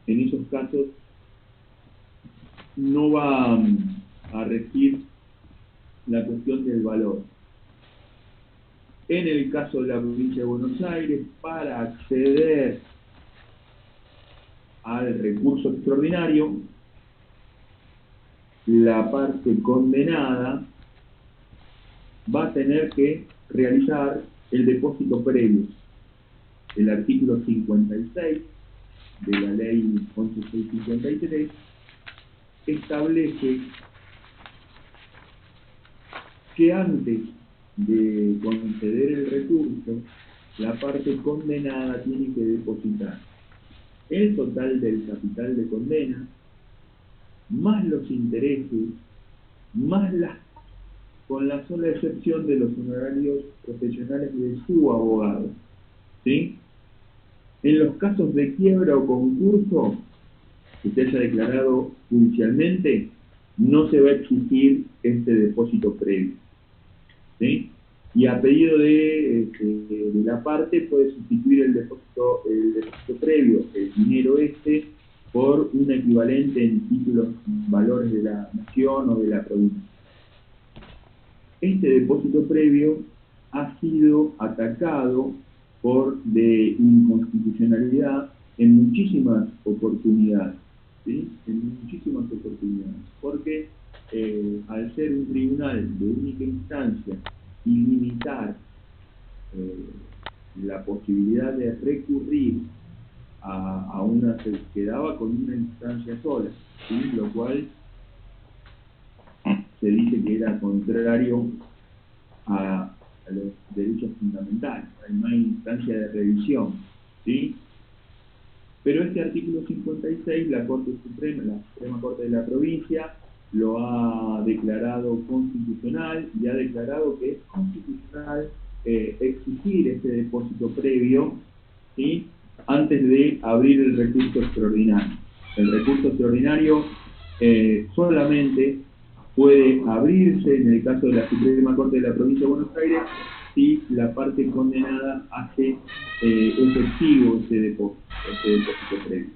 En esos casos no va a regir la cuestión del valor. En el caso de la provincia de Buenos Aires, para acceder al recurso extraordinario, la parte condenada va a tener que realizar el depósito previo. El artículo 56 de la ley 11653 establece que antes de conceder el recurso, la parte condenada tiene que depositar el total del capital de condena, más los intereses, más con la sola excepción de los honorarios profesionales de su abogado, ¿sí? En los casos de quiebra o concurso que se haya declarado judicialmente, no se va a exigir este depósito previo, ¿sí? Y a pedido de la parte puede sustituir el depósito previo, el dinero por un equivalente en títulos, valores de la nación o de la provincia. Este depósito previo ha sido atacado de inconstitucionalidad en muchísimas oportunidades, ¿sí? En muchísimas oportunidades, porque al ser un tribunal de única instancia y limitar la posibilidad de recurrir a una, se quedaba con una instancia sola, ¿sí? Lo cual se dice que era contrario a los derechos fundamentales, no hay instancia de revisión, ¿sí? Pero este artículo 56, la Suprema Corte de la Provincia, lo ha declarado constitucional y ha declarado que es constitucional exigir este depósito previo, ¿sí? Antes de abrir el recurso extraordinario. El recurso extraordinario solamente puede abrirse en el caso de la Suprema Corte de la Provincia de Buenos Aires si la parte condenada hace efectivo ese depósito previo.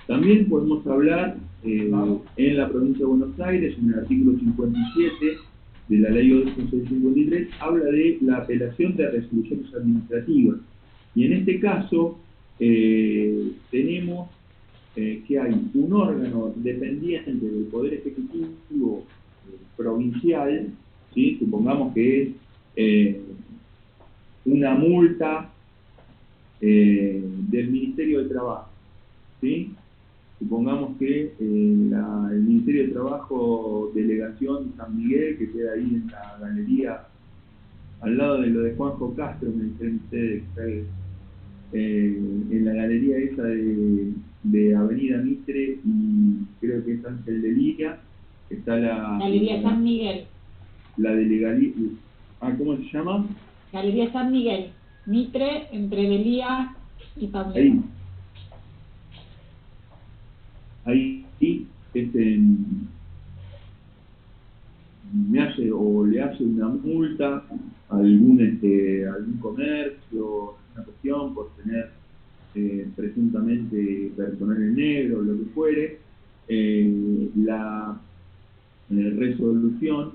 También podemos hablar en la Provincia de Buenos Aires, en el artículo 57 de la Ley 11653, habla de la apelación de resoluciones administrativas. Y en este caso tenemos que hay un órgano dependiente del Poder Ejecutivo provincial, ¿sí? Supongamos que es una multa del Ministerio de Trabajo, ¿sí? Supongamos que el Ministerio de Trabajo, Delegación San Miguel, que queda ahí en la galería, al lado de lo de Juanjo Castro, me dicen ustedes, en la galería esa de Avenida Mitre y creo que es Ángel de Liria, está la Galería San Miguel. La delegalía, ¿cómo se llama? Galería San Miguel, Mitre, entre Delía y Pablo. Ahí le hace una multa a algún comercio, una cuestión por tener presuntamente personal en negro, lo que fuere, la resolución,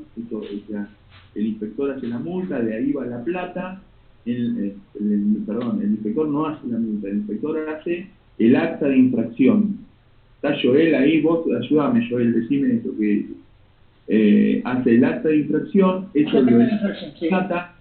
el inspector hace la multa, de ahí va la plata, el inspector no hace la multa, el inspector hace el acta de infracción. Está Joel ahí, vos ayúdame Joel, decime esto, que hace el acta de infracción, eso lo plata,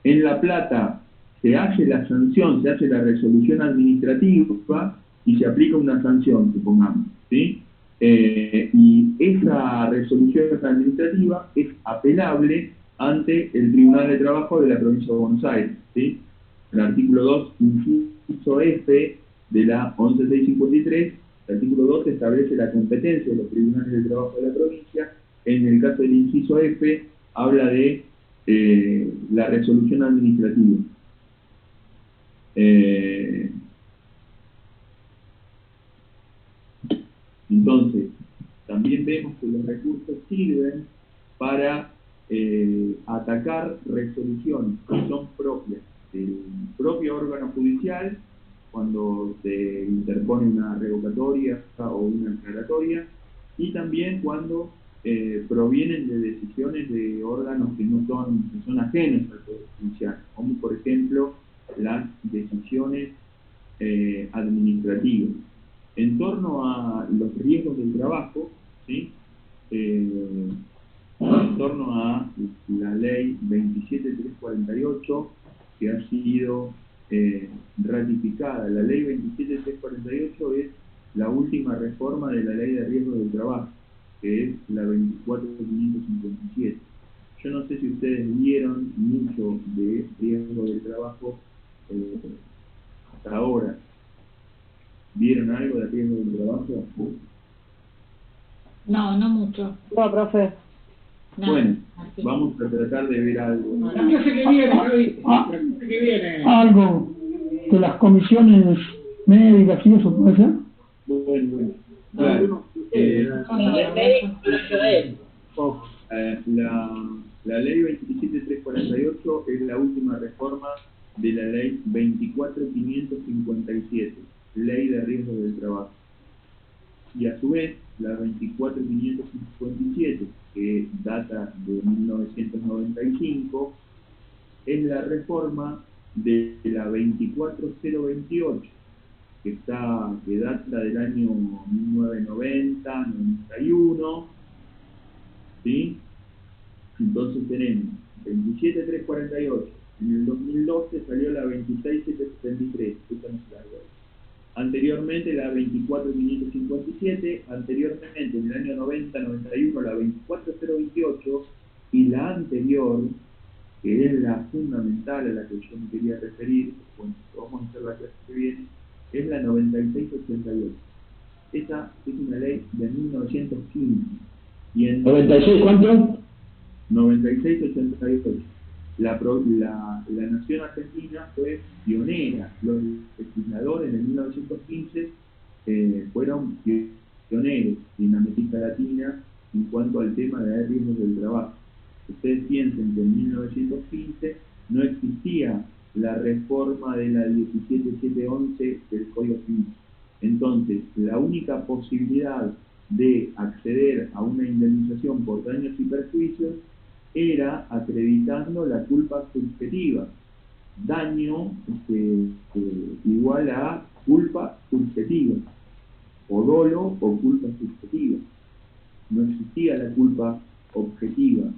en la plata se hace la sanción, se hace la resolución administrativa y se aplica una sanción, supongamos, ¿sí? Y esa resolución administrativa es apelable ante el Tribunal de Trabajo de la Provincia de Buenos Aires, ¿sí? El artículo 2, inciso F de la 11653, el artículo 2 establece la competencia de los tribunales de trabajo de la provincia. En el caso del inciso F, habla de la resolución administrativa. Entonces, también vemos que los recursos sirven para atacar resoluciones que son propias del propio órgano judicial, cuando se interpone una revocatoria o una aclaratoria, y también cuando provienen de decisiones de órganos que son ajenos al Poder Judicial, como por ejemplo las decisiones administrativas. En torno a los riesgos del trabajo, ¿sí? En torno a la ley 27348, que ha sido ratificada modificada. La ley 27348 es la última reforma de la ley de riesgo del trabajo, que es la 24557. Yo no sé si ustedes vieron mucho de riesgo del trabajo hasta ahora. ¿Vieron algo de riesgo del trabajo? No, no mucho. No, profe. No. Bueno, vamos a tratar de ver algo. La clase que viene, Javi. La clase que viene. Algo de las comisiones médicas y eso puede ser. Bueno. Claro. La ley 27348 es la última reforma de la ley 24557, ley de riesgo del trabajo. Y a su vez, la 24557, que data de 1995, es la reforma de la 24028, que data del año 1990, 91, ¿sí? Entonces tenemos 27348, en el 2012 salió la 26773, esta no se la doy. Anteriormente la 24557, anteriormente en el año 90-91 la 24028, y la anterior, que es la fundamental a la que yo me quería referir, bueno, vamos a hacer la clase que viene, es la 9688. Esa es una ley de 1915. Y en ¿96 cuánto? 9688. La nación argentina fue pionera. Los legisladores en 1915 fueron pioneros en América Latina en cuanto al tema de riesgos del trabajo. Ustedes piensen que en 1915 no existía la reforma de la 17711 del Código Civil. Entonces, la única posibilidad de acceder a una indemnización por daños y perjuicios era acreditando la culpa subjetiva. Daño igual a culpa subjetiva, o dolo o culpa subjetiva. No existía la culpa objetiva,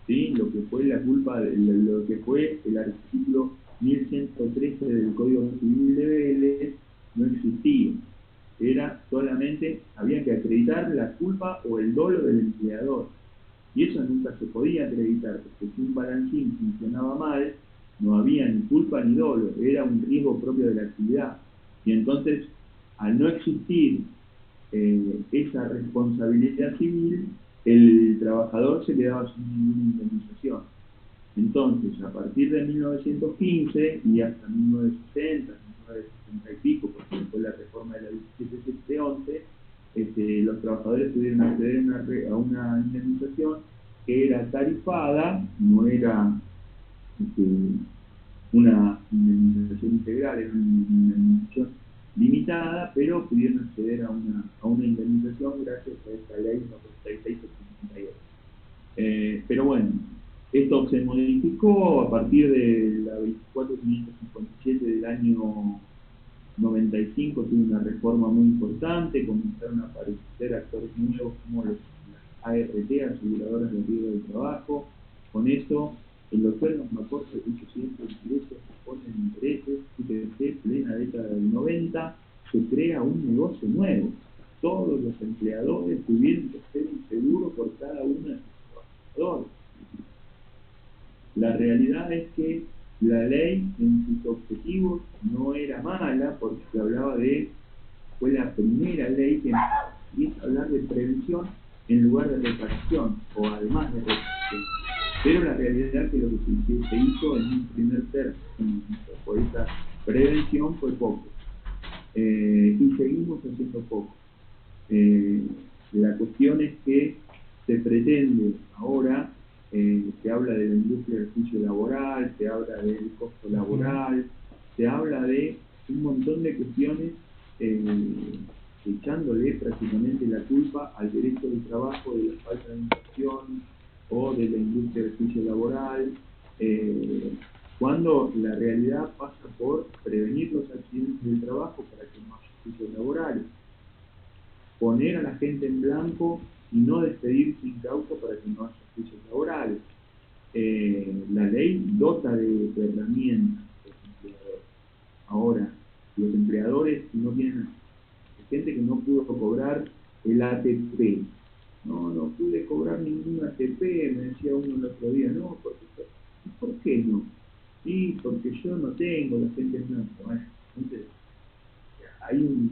¿sí? Lo que fue la culpa, lo que fue el artículo 1113 del Código Civil de Vélez no existía. Era solamente, había que acreditar la culpa o el dolo del empleador. Y eso nunca se podía acreditar, porque si un balancín funcionaba mal, no había ni culpa ni dolo, era un riesgo propio de la actividad. Y entonces, al no existir esa responsabilidad civil, el trabajador se quedaba sin ninguna indemnización. Entonces, a partir de 1915 y hasta 1960, 1960 y pico, porque fue la reforma de la 17711, los trabajadores pudieron acceder a una indemnización que era tarifada, no era una indemnización integral, era una indemnización limitada, pero pudieron acceder a una indemnización gracias a esta ley 9688. Pero bueno, esto se modificó a partir de la 24557 del año 95, tuvo una reforma muy importante, comenzaron a aparecer actores nuevos como las ART, aseguradoras de riesgo del trabajo. Con eso, el doctor nos aporta que ellos siempre intereses, ponen intereses, fíjense, plena década del 90, se crea un negocio nuevo. Todos los empleadores tuvieron que hacer un seguro por cada uno de sus trabajadores. La realidad es que la ley en sus objetivos no era mala, porque se hablaba fue la primera ley que empieza a hablar de prevención en lugar de reparación, o además de reparación. Pero la realidad es que lo que se hizo en un primer tercio por esa prevención fue poco. Y seguimos haciendo poco. La cuestión es que se pretende ahora, se habla de la industria del juicio laboral, se habla del costo laboral, se habla de un montón de cuestiones echándole prácticamente la culpa al derecho del trabajo, de la falta de inversión o de la industria del juicio laboral, cuando la realidad pasa por prevenir los accidentes del trabajo para que no haya juicios laborales, poner a la gente en blanco y no despedir sin causa para que no haya juicios laborales. La ley dota de herramientas al empleador. Ahora, no tienen, gente que no pudo cobrar el ATP. No pude cobrar ningún ATP, me decía uno el otro día, no, ¿por qué no? Sí, porque yo no tengo, la gente no. Bueno, entonces, hay un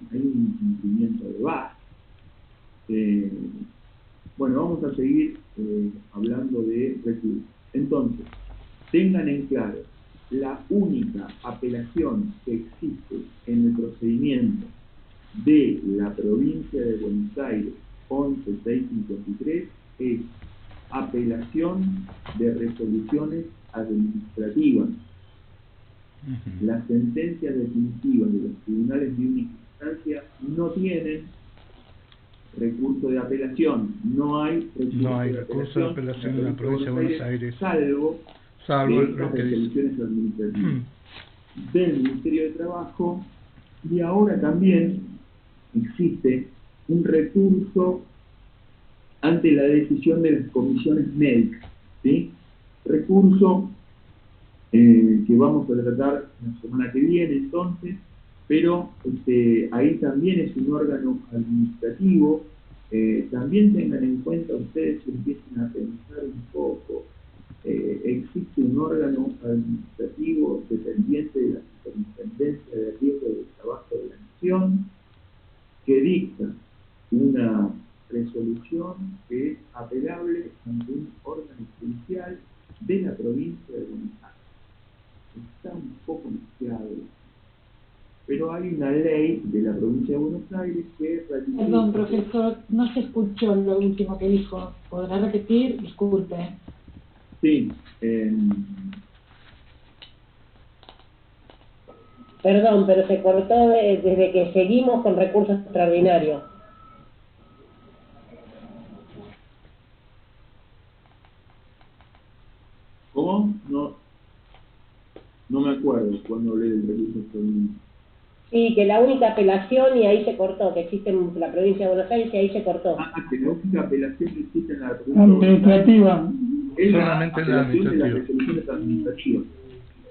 cumplimiento de base. Bueno, vamos a seguir hablando de recursos. Entonces, tengan en claro, la única apelación que existe en el procedimiento de la provincia de Buenos Aires 11653 es apelación de resoluciones administrativas. Las sentencias definitivas de los tribunales de única instancia no tienen recurso de apelación, no hay recurso de apelación en la provincia de Buenos Aires, salvo las resoluciones administrativas del Ministerio de Trabajo. Y ahora también existe un recurso ante la decisión de las comisiones médicas, ¿sí? Recurso que vamos a tratar la semana que viene entonces, pero ahí también es un órgano administrativo. También tengan en cuenta ustedes, empiecen a pensar un poco, existe un órgano administrativo dependiente de la Superintendencia de Riesgo del Trabajo de la Nación que dicta una resolución que es apelable ante un órgano judicial de la provincia de Buenos Aires. Está un poco mezclado, pero hay una ley de la provincia de Buenos Aires que... Perdón, profesor, no se escuchó lo último que dijo. ¿Podrá repetir? Disculpe. Sí. Perdón, pero se cortó desde que seguimos con recursos extraordinarios. ¿Cómo? No me acuerdo cuando hablé del recurso extraordinario. Sí, que la única apelación, y ahí se cortó, que existe en la provincia de Buenos Aires, y ahí se cortó. Que la única apelación que existe en la provincia administrativa. Es solamente la apelación de las resoluciones administrativas.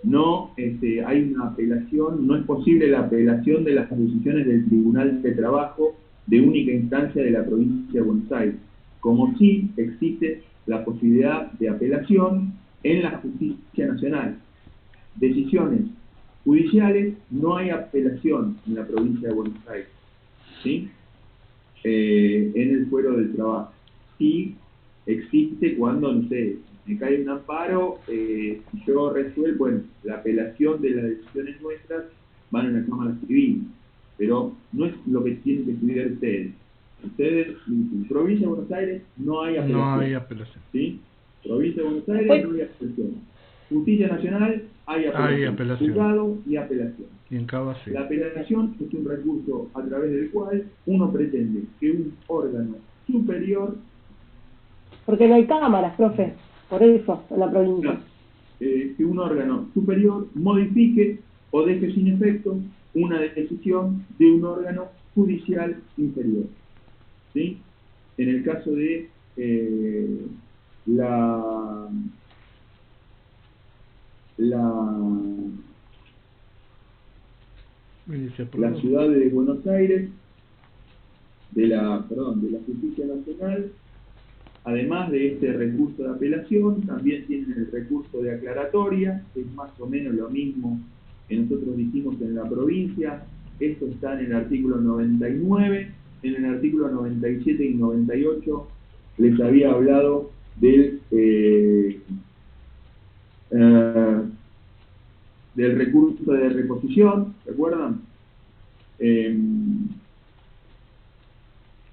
No hay una apelación, no es posible la apelación de las decisiones del Tribunal de Trabajo de única instancia de la provincia de Buenos Aires, como sí existe la posibilidad de apelación en la Justicia Nacional. Decisiones judiciales, no hay apelación en la provincia de Buenos Aires, ¿sí? En el fuero del trabajo. Sí existe cuando, no sé, me cae un amparo, yo resuelvo, bueno, la apelación de las decisiones nuestras van en la Cámara Civil, pero no es lo que tienen que estudiar ustedes. Ustedes, en provincia de Buenos Aires, no hay apelación. No hay apelación. ¿Sí? Provincia de Buenos Aires no hay apelación. Justicia Nacional hay apelación. Juzgado y apelación. Y en Cava sí. La apelación es un recurso a través del cual uno pretende que un órgano superior... Porque no hay cámaras, profe, por eso, en la provincia. Que un órgano superior modifique o deje sin efecto una decisión de un órgano judicial inferior. ¿Sí? En el caso de la ciudad de Buenos Aires, de la Justicia Nacional, además de este recurso de apelación, también tienen el recurso de aclaratoria, que es más o menos lo mismo que nosotros dijimos en la provincia. Esto está en el artículo 99, en el artículo 97 y 98 les había hablado del recurso de reposición, ¿recuerdan?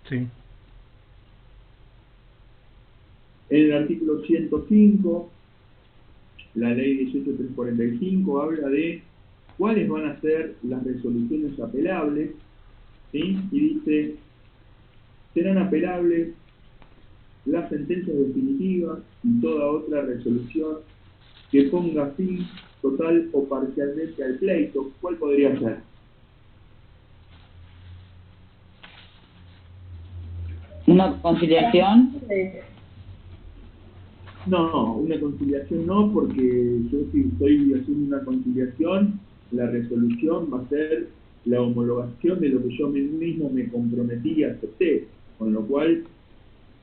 Sí. En el artículo 105, la ley 18345 habla de cuáles van a ser las resoluciones apelables, ¿sí? Y dice, serán apelables las sentencias definitivas y toda otra resolución que ponga fin total o parcialmente al pleito. ¿Cuál podría ser? ¿Una conciliación? No, una conciliación no, porque yo si estoy haciendo una conciliación, la resolución va a ser la homologación de lo que yo mismo me comprometí y acepté, con lo cual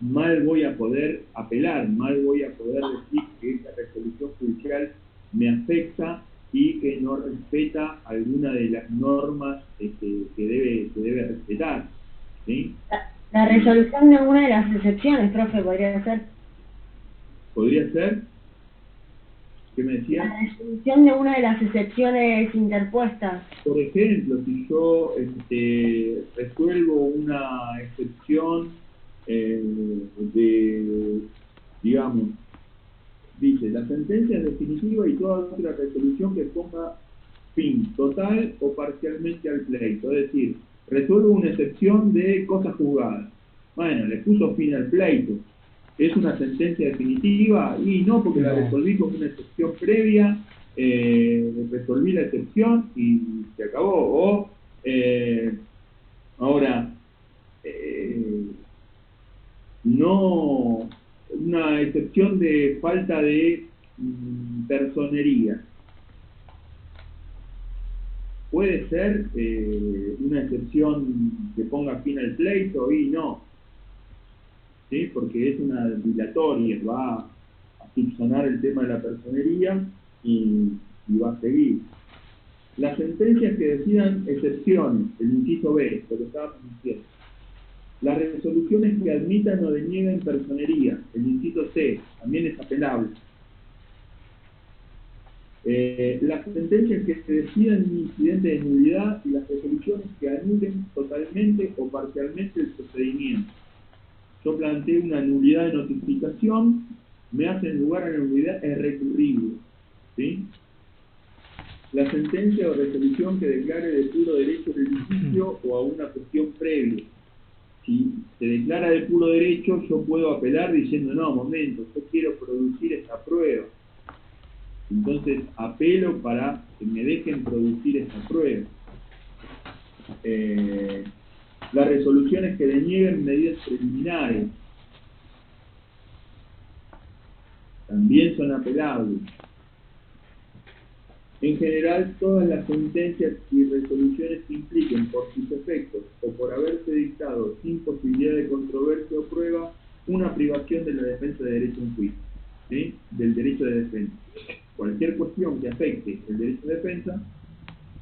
mal voy a poder apelar, mal voy a poder decir que esa resolución judicial me afecta y que no respeta alguna de las normas que debe respetar, ¿sí? La resolución de una de las excepciones, profe, podría ser. ¿Podría ser? ¿Qué me decía? La resolución de una de las excepciones interpuestas. Por ejemplo, si yo resuelvo una excepción digamos, dice, la sentencia es definitiva y toda otra resolución que ponga fin total o parcialmente al pleito. Es decir, resuelvo una excepción de cosas juzgadas. Bueno, le puso fin al pleito. ¿Es una sentencia definitiva? Y no, porque la resolví con una excepción previa, resolví la excepción y se acabó. O, ahora, no, una excepción de falta de personería. ¿Puede ser una excepción que ponga fin al pleito? Y no, ¿sí? Porque es una dilatoria, va a subsanar el tema de la personería y va a seguir. Las sentencias que decidan excepciones, el inciso B, lo que estábamos diciendo. Las resoluciones que admitan o denieguen personería, el inciso C, también es apelable. Las sentencias que se decidan un incidente de nulidad y las resoluciones que anulen totalmente o parcialmente el procedimiento. Yo planteé una nulidad de notificación, me hacen lugar a la nulidad, es recurrible, ¿sí? La sentencia o resolución que declare de puro derecho el litigio o a una cuestión previa. Si se declara de puro derecho, yo puedo apelar diciendo, no, momento, yo quiero producir esta prueba. Entonces apelo para que me dejen producir esta prueba. Las resoluciones que denieguen medidas preliminares también son apelables. En general, todas las sentencias y resoluciones que impliquen por sus efectos o por haberse dictado sin posibilidad de controversia o prueba una privación de la defensa de derecho en juicio, ¿sí? Del derecho de defensa. Cualquier cuestión que afecte el derecho de defensa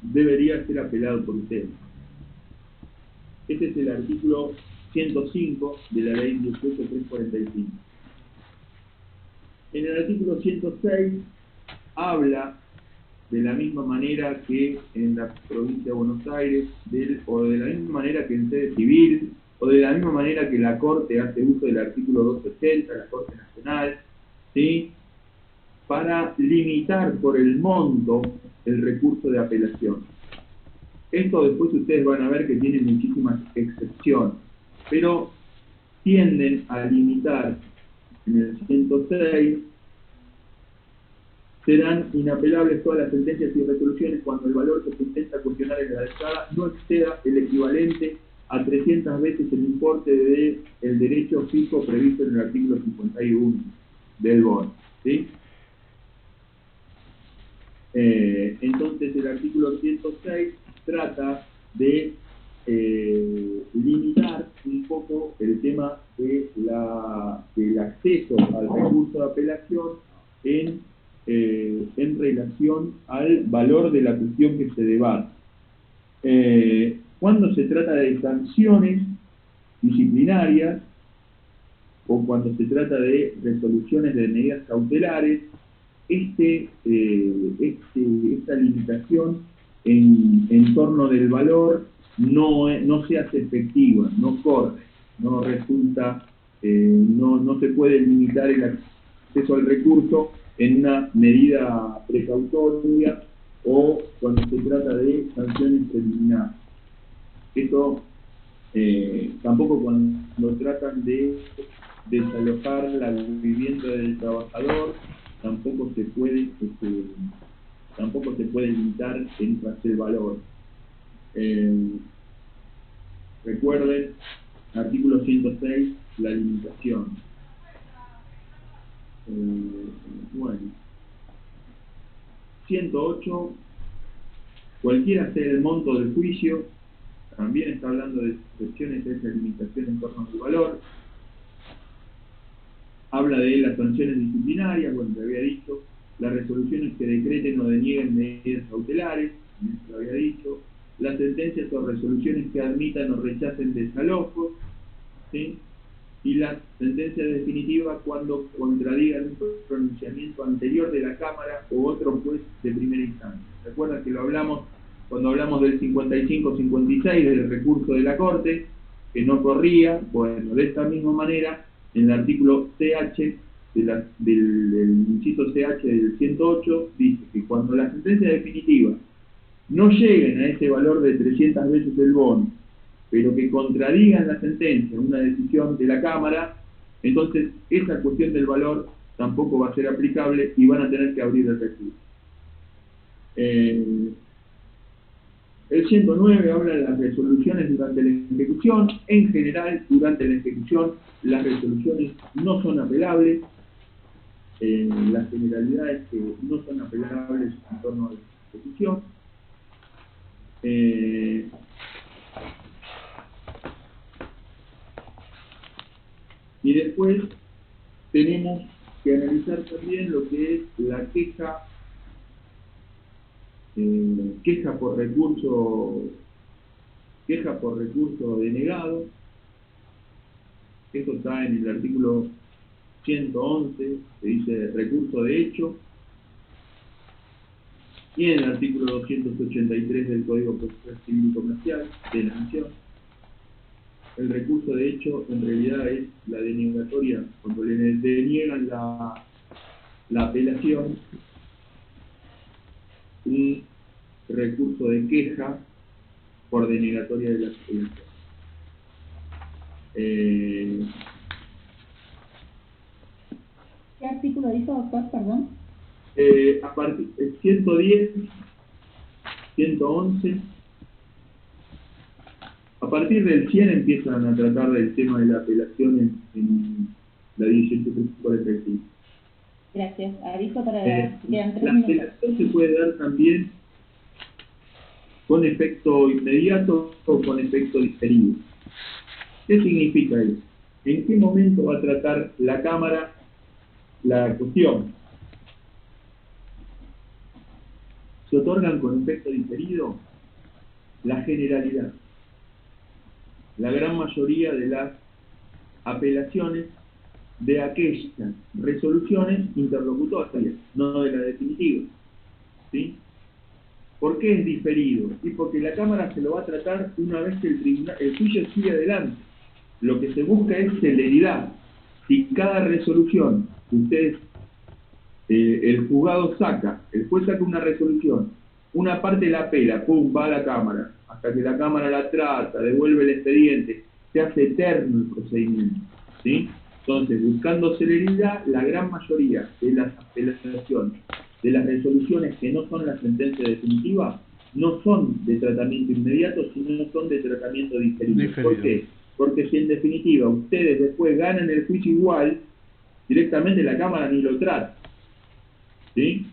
debería ser apelado por ustedes. Este es el artículo 105 de la ley 18345. En el artículo 106 habla de la misma manera que en la provincia de Buenos Aires, o de la misma manera que en sede civil, o de la misma manera que la Corte hace uso del artículo 280, la Corte Nacional, ¿sí? Para limitar por el monto el recurso de apelación. Esto después ustedes van a ver que tiene muchísimas excepciones, pero tienden a limitar en el 106. Serán inapelables todas las sentencias y resoluciones cuando el valor que se intenta cuestionar en la alzada no exceda el equivalente a 300 veces el importe del derecho fijo previsto en el artículo 51 del BON, ¿sí? Entonces el artículo 106 trata de limitar un poco el tema del acceso al recurso de apelación en relación al valor de la cuestión que se debate. Cuando se trata de sanciones disciplinarias o cuando se trata de resoluciones de medidas cautelares, esta limitación en torno del valor no se hace efectiva, no corre, no resulta, no se puede limitar el acceso al recurso en una medida precautoria o cuando se trata de sanciones preliminares. Eso tampoco cuando tratan de desalojar la vivienda del trabajador, tampoco se puede limitar el valor. Recuerden, artículo 106, la limitación. Bueno, 108 cualquiera sea el monto del juicio, también está hablando de excepciones a esa limitación en torno al valor. Habla de las sanciones disciplinarias, bueno, te había dicho, las resoluciones que decreten o denieguen medidas cautelares, también te lo había dicho, las sentencias o resoluciones que admitan o rechacen desalojos, ¿sí? Y las sentencias definitivas cuando contradigan un pronunciamiento anterior de la Cámara o otro juez de primera instancia. ¿Recuerdan que lo hablamos cuando hablamos del 55-56 del recurso de la Corte, que no corría? Bueno, de esta misma manera, en el artículo CH del inciso CH del 108, dice que cuando la sentencia definitiva no lleguen a ese valor de 300 veces el bono, pero que contradigan la sentencia, una decisión de la Cámara, entonces esa cuestión del valor tampoco va a ser aplicable y van a tener que abrir el recurso. El 109 habla de las resoluciones durante la ejecución. En general, durante la ejecución, las resoluciones no son apelables. La generalidad es que no son apelables en torno a la ejecución. Y después tenemos que analizar también lo que es la queja por recurso denegado. Esto está en el artículo 111, que dice recurso de hecho, y en el artículo 283 del Código Procesal Civil y Comercial de la Nación. El recurso de hecho en realidad es la denegatoria, cuando le deniegan la apelación, y recurso de queja por denegatoria de la apelación. ¿Qué artículo dice, doctor? Perdón. A partir de 110, 111, a partir del 100 empiezan a tratar del tema de la apelación en la 1845. Gracias. Aviso para quedan 3 la minutos. apelación se puede dar también con efecto inmediato o con efecto diferido. ¿Qué significa eso? ¿En qué momento va a tratar la Cámara la cuestión? Se otorgan con efecto diferido la generalidad. La gran mayoría de las apelaciones de aquellas resoluciones interlocutorias, no de la definitiva. ¿Sí? ¿Por qué es diferido? Y porque la Cámara se lo va a tratar una vez que el juicio sigue adelante. Lo que se busca es celeridad. Si cada resolución, ustedes, el juzgado saca, el juez saca una resolución, una parte la apela, pum, va a la Cámara, hasta que la Cámara la trata, devuelve el expediente, se hace eterno el procedimiento, ¿sí? Entonces, buscando celeridad, la gran mayoría de las apelaciones, de las resoluciones que no son la sentencia definitiva, no son de tratamiento inmediato, sino son de tratamiento diferido. ¿Por qué? Porque si en definitiva ustedes después ganan el juicio igual, directamente la Cámara ni lo trata. ¿Sí?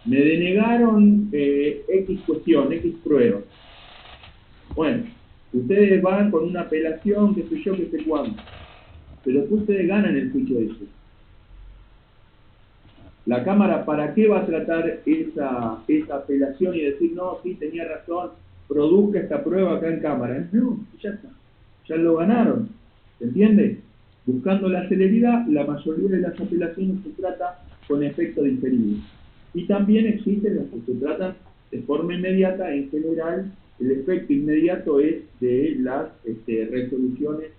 Me denegaron X cuestión, X prueba. Bueno, ustedes van con una apelación, qué sé yo, qué sé cuándo. Pero después ustedes ganan el juicio ese. La Cámara, ¿para qué va a tratar esa apelación y decir, no, sí, tenía razón, produzca esta prueba acá en Cámara? No, ya está, ya lo ganaron, ¿se entiende? Buscando la celeridad, la mayoría de las apelaciones se trata con efecto diferido. Y también existen las que se tratan de forma inmediata. En general, el efecto inmediato es de las resoluciones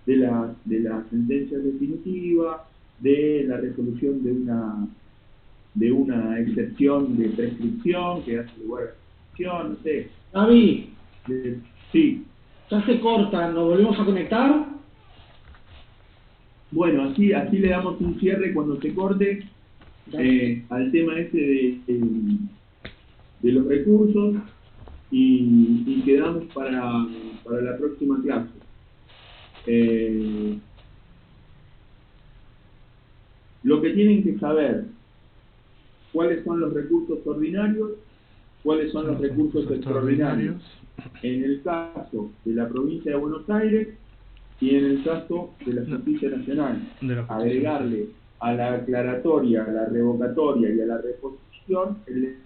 de la sentencia definitiva, de la resolución de una excepción de prescripción que hace lugar a la prescripción, no sé. David, sí. Ya se corta, ¿nos volvemos a conectar? Bueno, así le damos un cierre cuando se corte al tema de los recursos y quedamos para la próxima clase. Lo que tienen que saber, cuáles son los recursos ordinarios cuáles son los recursos extraordinarios en el caso de la provincia de Buenos Aires y en el caso de la Justicia Nacional. Agregarle a la aclaratoria, a la revocatoria y a la reposición el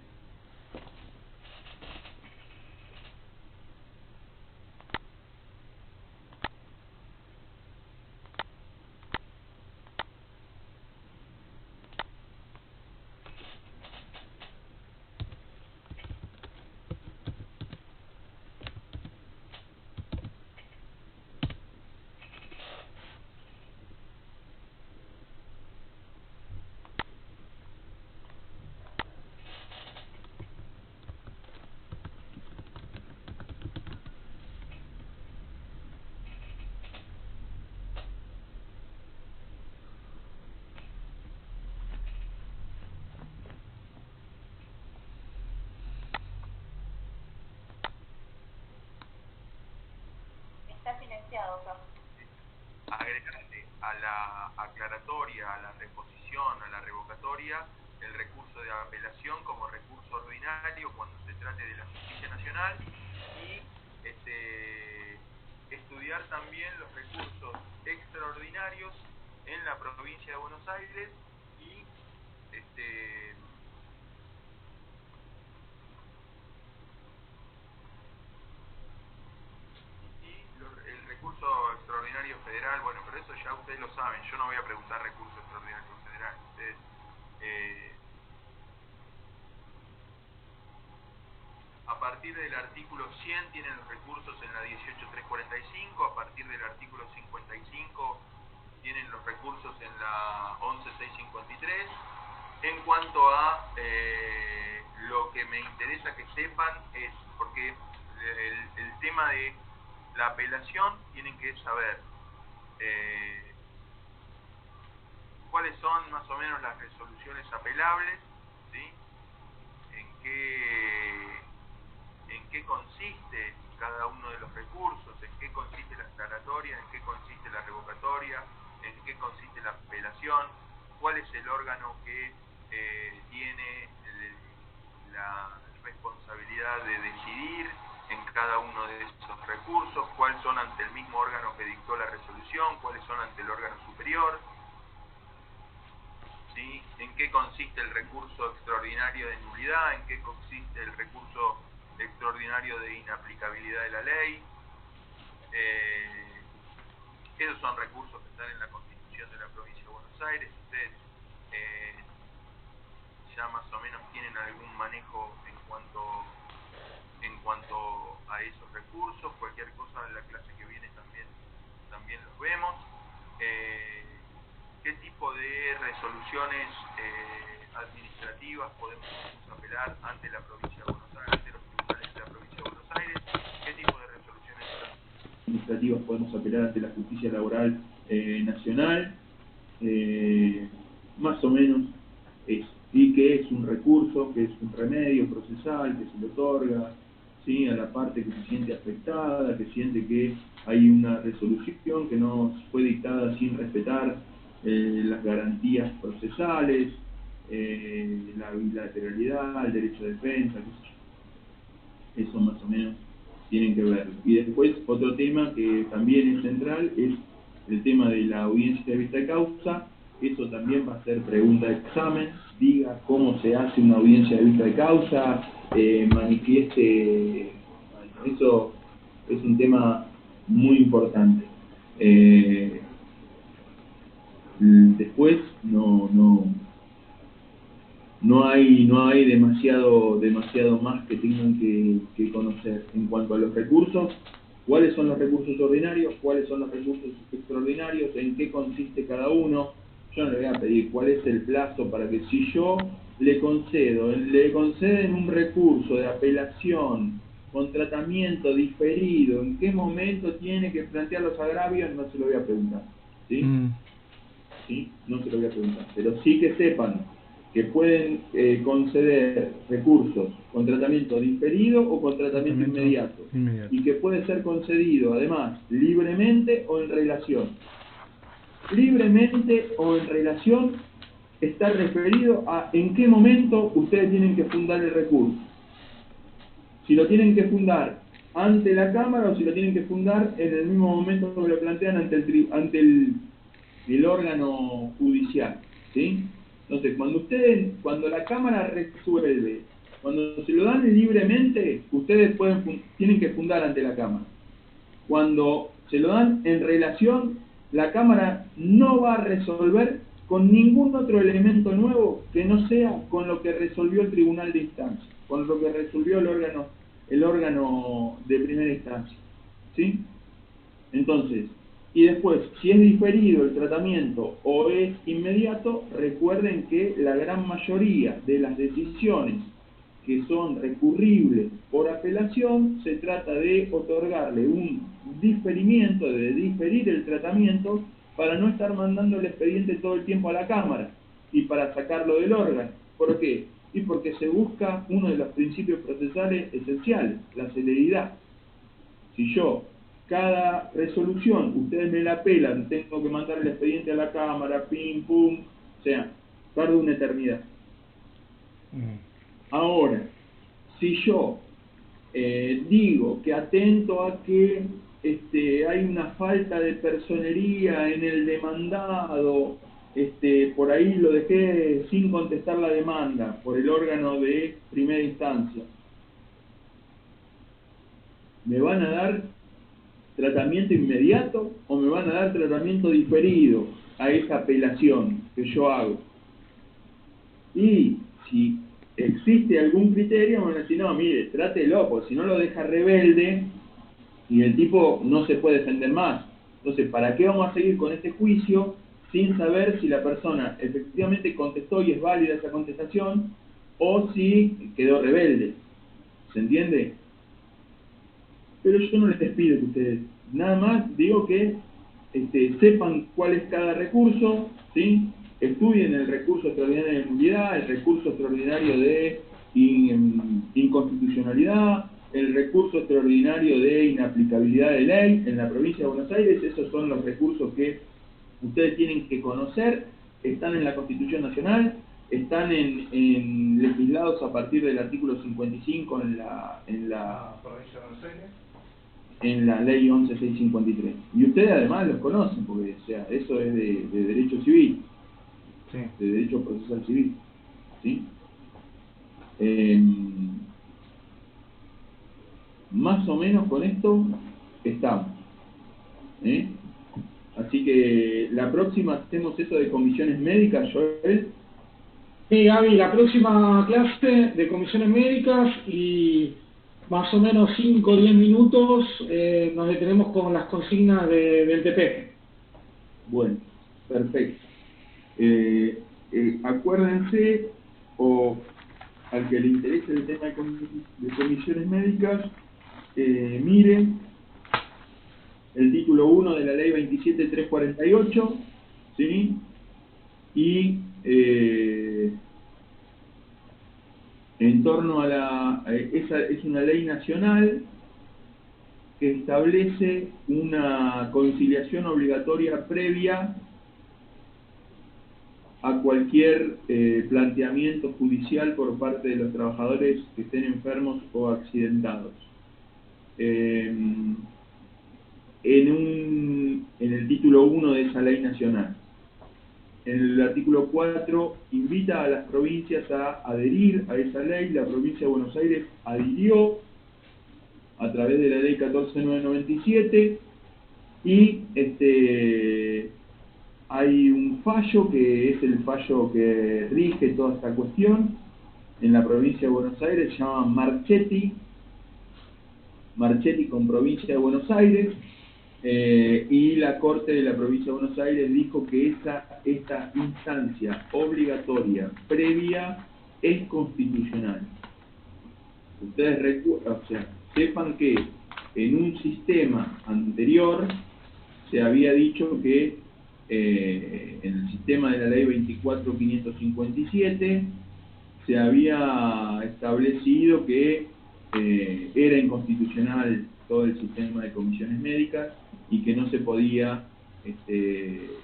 agregarle a la aclaratoria, a la reposición, a la revocatoria, el recurso de apelación como recurso ordinario cuando se trate de la Justicia Nacional y estudiar también los recursos extraordinarios en la provincia de Buenos Aires y el recurso extraordinario federal. Bueno, pero eso ya ustedes lo saben, yo no voy a preguntar recurso extraordinario federal. Ustedes, a partir del artículo 100 tienen los recursos en la 18.345, a partir del artículo 55 tienen los recursos en la 11.653. En cuanto a lo que me interesa que sepan es, porque el tema de la apelación tienen que saber cuáles son más o menos las resoluciones apelables, ¿sí? En qué consiste cada uno de los recursos, en qué consiste la aclaratoria, en qué consiste la revocatoria, en qué consiste la apelación, cuál es el órgano que tiene la responsabilidad de decidir en cada uno de esos recursos, cuáles son ante el mismo órgano que dictó la resolución, cuáles son ante el órgano superior, ¿sí? En qué consiste el recurso extraordinario de nulidad, en qué consiste el recurso extraordinario de inaplicabilidad de la ley. Esos son recursos que están en la Constitución de la Provincia de Buenos Aires. Ustedes ya más o menos tienen algún manejo en cuanto a esos recursos. Cualquier cosa en la clase que viene también los vemos. ¿Qué tipo de resoluciones administrativas podemos apelar ante la provincia de Buenos Aires, ante los tribunales de la provincia de Buenos Aires? ¿Qué tipo de resoluciones administrativas podemos apelar ante la justicia laboral nacional? Más o menos eso. Y que es un recurso, que es un remedio procesal, que se le otorga, ¿sí?, a la parte que se siente afectada, que siente que hay una resolución que no fue dictada sin respetar las garantías procesales, la bilateralidad, el derecho de defensa, qué sé yo. Eso más o menos tienen que verlo. Y después otro tema que también es central es el tema de la audiencia de vista de causa. Eso también va a ser pregunta de examen, diga cómo se hace una audiencia de vista de causa, manifieste, bueno, eso es un tema muy importante. Después no hay demasiado más que tengan que conocer. En cuanto a los recursos, ¿cuáles son los recursos ordinarios? ¿Cuáles son los recursos extraordinarios? ¿En qué consiste cada uno? Yo no le voy a pedir cuál es el plazo para que, si yo le conceden un recurso de apelación con tratamiento diferido, ¿en qué momento tiene que plantear los agravios? No se lo voy a preguntar, ¿sí? ¿Sí? No se lo voy a preguntar, pero sí que sepan que pueden conceder recursos con tratamiento diferido o con tratamiento inmediato, y que puede ser concedido además libremente o en relación. Libremente o en relación está referido a en qué momento ustedes tienen que fundar el recurso. si lo tienen que fundar ante la Cámara o si lo tienen que fundar en el mismo momento que lo plantean ante el órgano judicial, ¿sí? Entonces, cuando la Cámara resuelve, cuando se lo dan libremente, ustedes tienen que fundar ante la Cámara. Cuando se lo dan en relación, la Cámara no va a resolver con ningún otro elemento nuevo que no sea con lo que resolvió el Tribunal de Instancia, con lo que resolvió el órgano de primera instancia, ¿sí? Entonces, y después, si es diferido el tratamiento o es inmediato, recuerden que la gran mayoría de las decisiones que son recurribles por apelación, se trata de otorgarle un diferimiento, de diferir el tratamiento, para no estar mandando el expediente todo el tiempo a la Cámara y para sacarlo del órgano. ¿Por qué? Y porque se busca uno de los principios procesales esenciales, la celeridad. Si yo, cada resolución, ustedes me la apelan, tengo que mandar el expediente a la Cámara, pim, pum, o sea, tarda una eternidad. Ahora, si yo digo que atento a que hay una falta de personería en el demandado, por ahí lo dejé sin contestar la demanda por el órgano de primera instancia, ¿me van a dar tratamiento inmediato o me van a dar tratamiento diferido a esa apelación que yo hago? Y si existe algún criterio, me van a decir, no, mire, trátelo, porque si no lo deja rebelde y el tipo no se puede defender más. Entonces, ¿para qué vamos a seguir con este juicio sin saber si la persona efectivamente contestó y es válida esa contestación o si quedó rebelde? ¿Se entiende? Pero yo no les pido que ustedes, nada más digo que sepan cuál es cada recurso, ¿sí? Estudien el recurso extraordinario de nulidad, el recurso extraordinario de inconstitucionalidad, el recurso extraordinario de inaplicabilidad de ley en la provincia de Buenos Aires. Esos son los recursos que ustedes tienen que conocer, están en la Constitución Nacional, están legislados a partir del artículo 55 en la provincia de Buenos Aires, en la ley 11653. Y ustedes además los conocen, porque o sea, eso es de derecho civil, sí, de derecho procesal civil, ¿sí? Más o menos con esto estamos, ¿eh? Así que la próxima hacemos eso de comisiones médicas, Joel. Sí, Gaby, la próxima clase de comisiones médicas y más o menos 5 o 10 minutos nos detenemos con las consignas del TP. Bueno, perfecto. Acuérdense, o al que le interese el tema de comisiones médicas, miren el título 1 de la ley 27.348, ¿sí? Y en torno a esa es una ley nacional que establece una conciliación obligatoria previa a cualquier planteamiento judicial por parte de los trabajadores que estén enfermos o accidentados. En el título 1 de esa ley nacional. En el artículo 4 invita a las provincias a adherir a esa ley. La provincia de Buenos Aires adhirió a través de la ley 14.997 y hay un fallo que es el fallo que rige toda esta cuestión en la provincia de Buenos Aires, se llama Marchetti con provincia de Buenos Aires, y la Corte de la provincia de Buenos Aires dijo que esta instancia obligatoria previa es constitucional. Ustedes sepan que en un sistema anterior se había dicho que en el sistema de la ley 24.557 se había establecido que era inconstitucional todo el sistema de comisiones médicas y que no se podía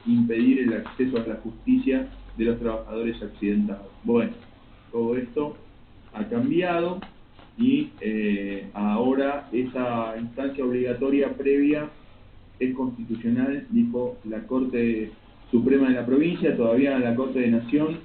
impedir el acceso a la justicia de los trabajadores accidentados. Bueno, todo esto ha cambiado y ahora esa instancia obligatoria previa es constitucional, dijo la Corte Suprema de la provincia. Todavía la Corte de Nación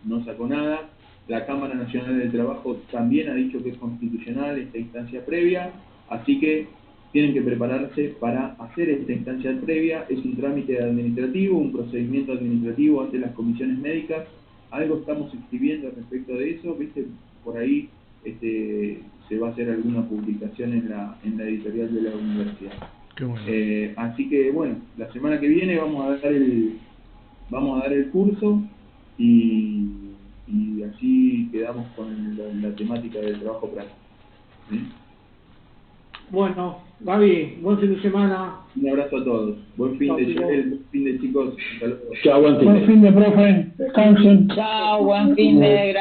no sacó nada. La Cámara Nacional del Trabajo también ha dicho que es constitucional esta instancia previa, así que tienen que prepararse para hacer esta instancia previa. Es un trámite administrativo, un procedimiento administrativo ante las comisiones médicas. Algo estamos escribiendo respecto de eso, ¿viste? Por ahí se va a hacer alguna publicación en la editorial de la universidad. Qué bueno. Así que bueno, la semana que viene vamos a dar el curso y así quedamos con la temática del trabajo práctico. ¿Sí? Bueno, Gaby, buen fin de semana. Un abrazo a todos. Buen fin de chicos. Saludos. Buen fin de profe. Descansen. Chao, buen fin de gracias.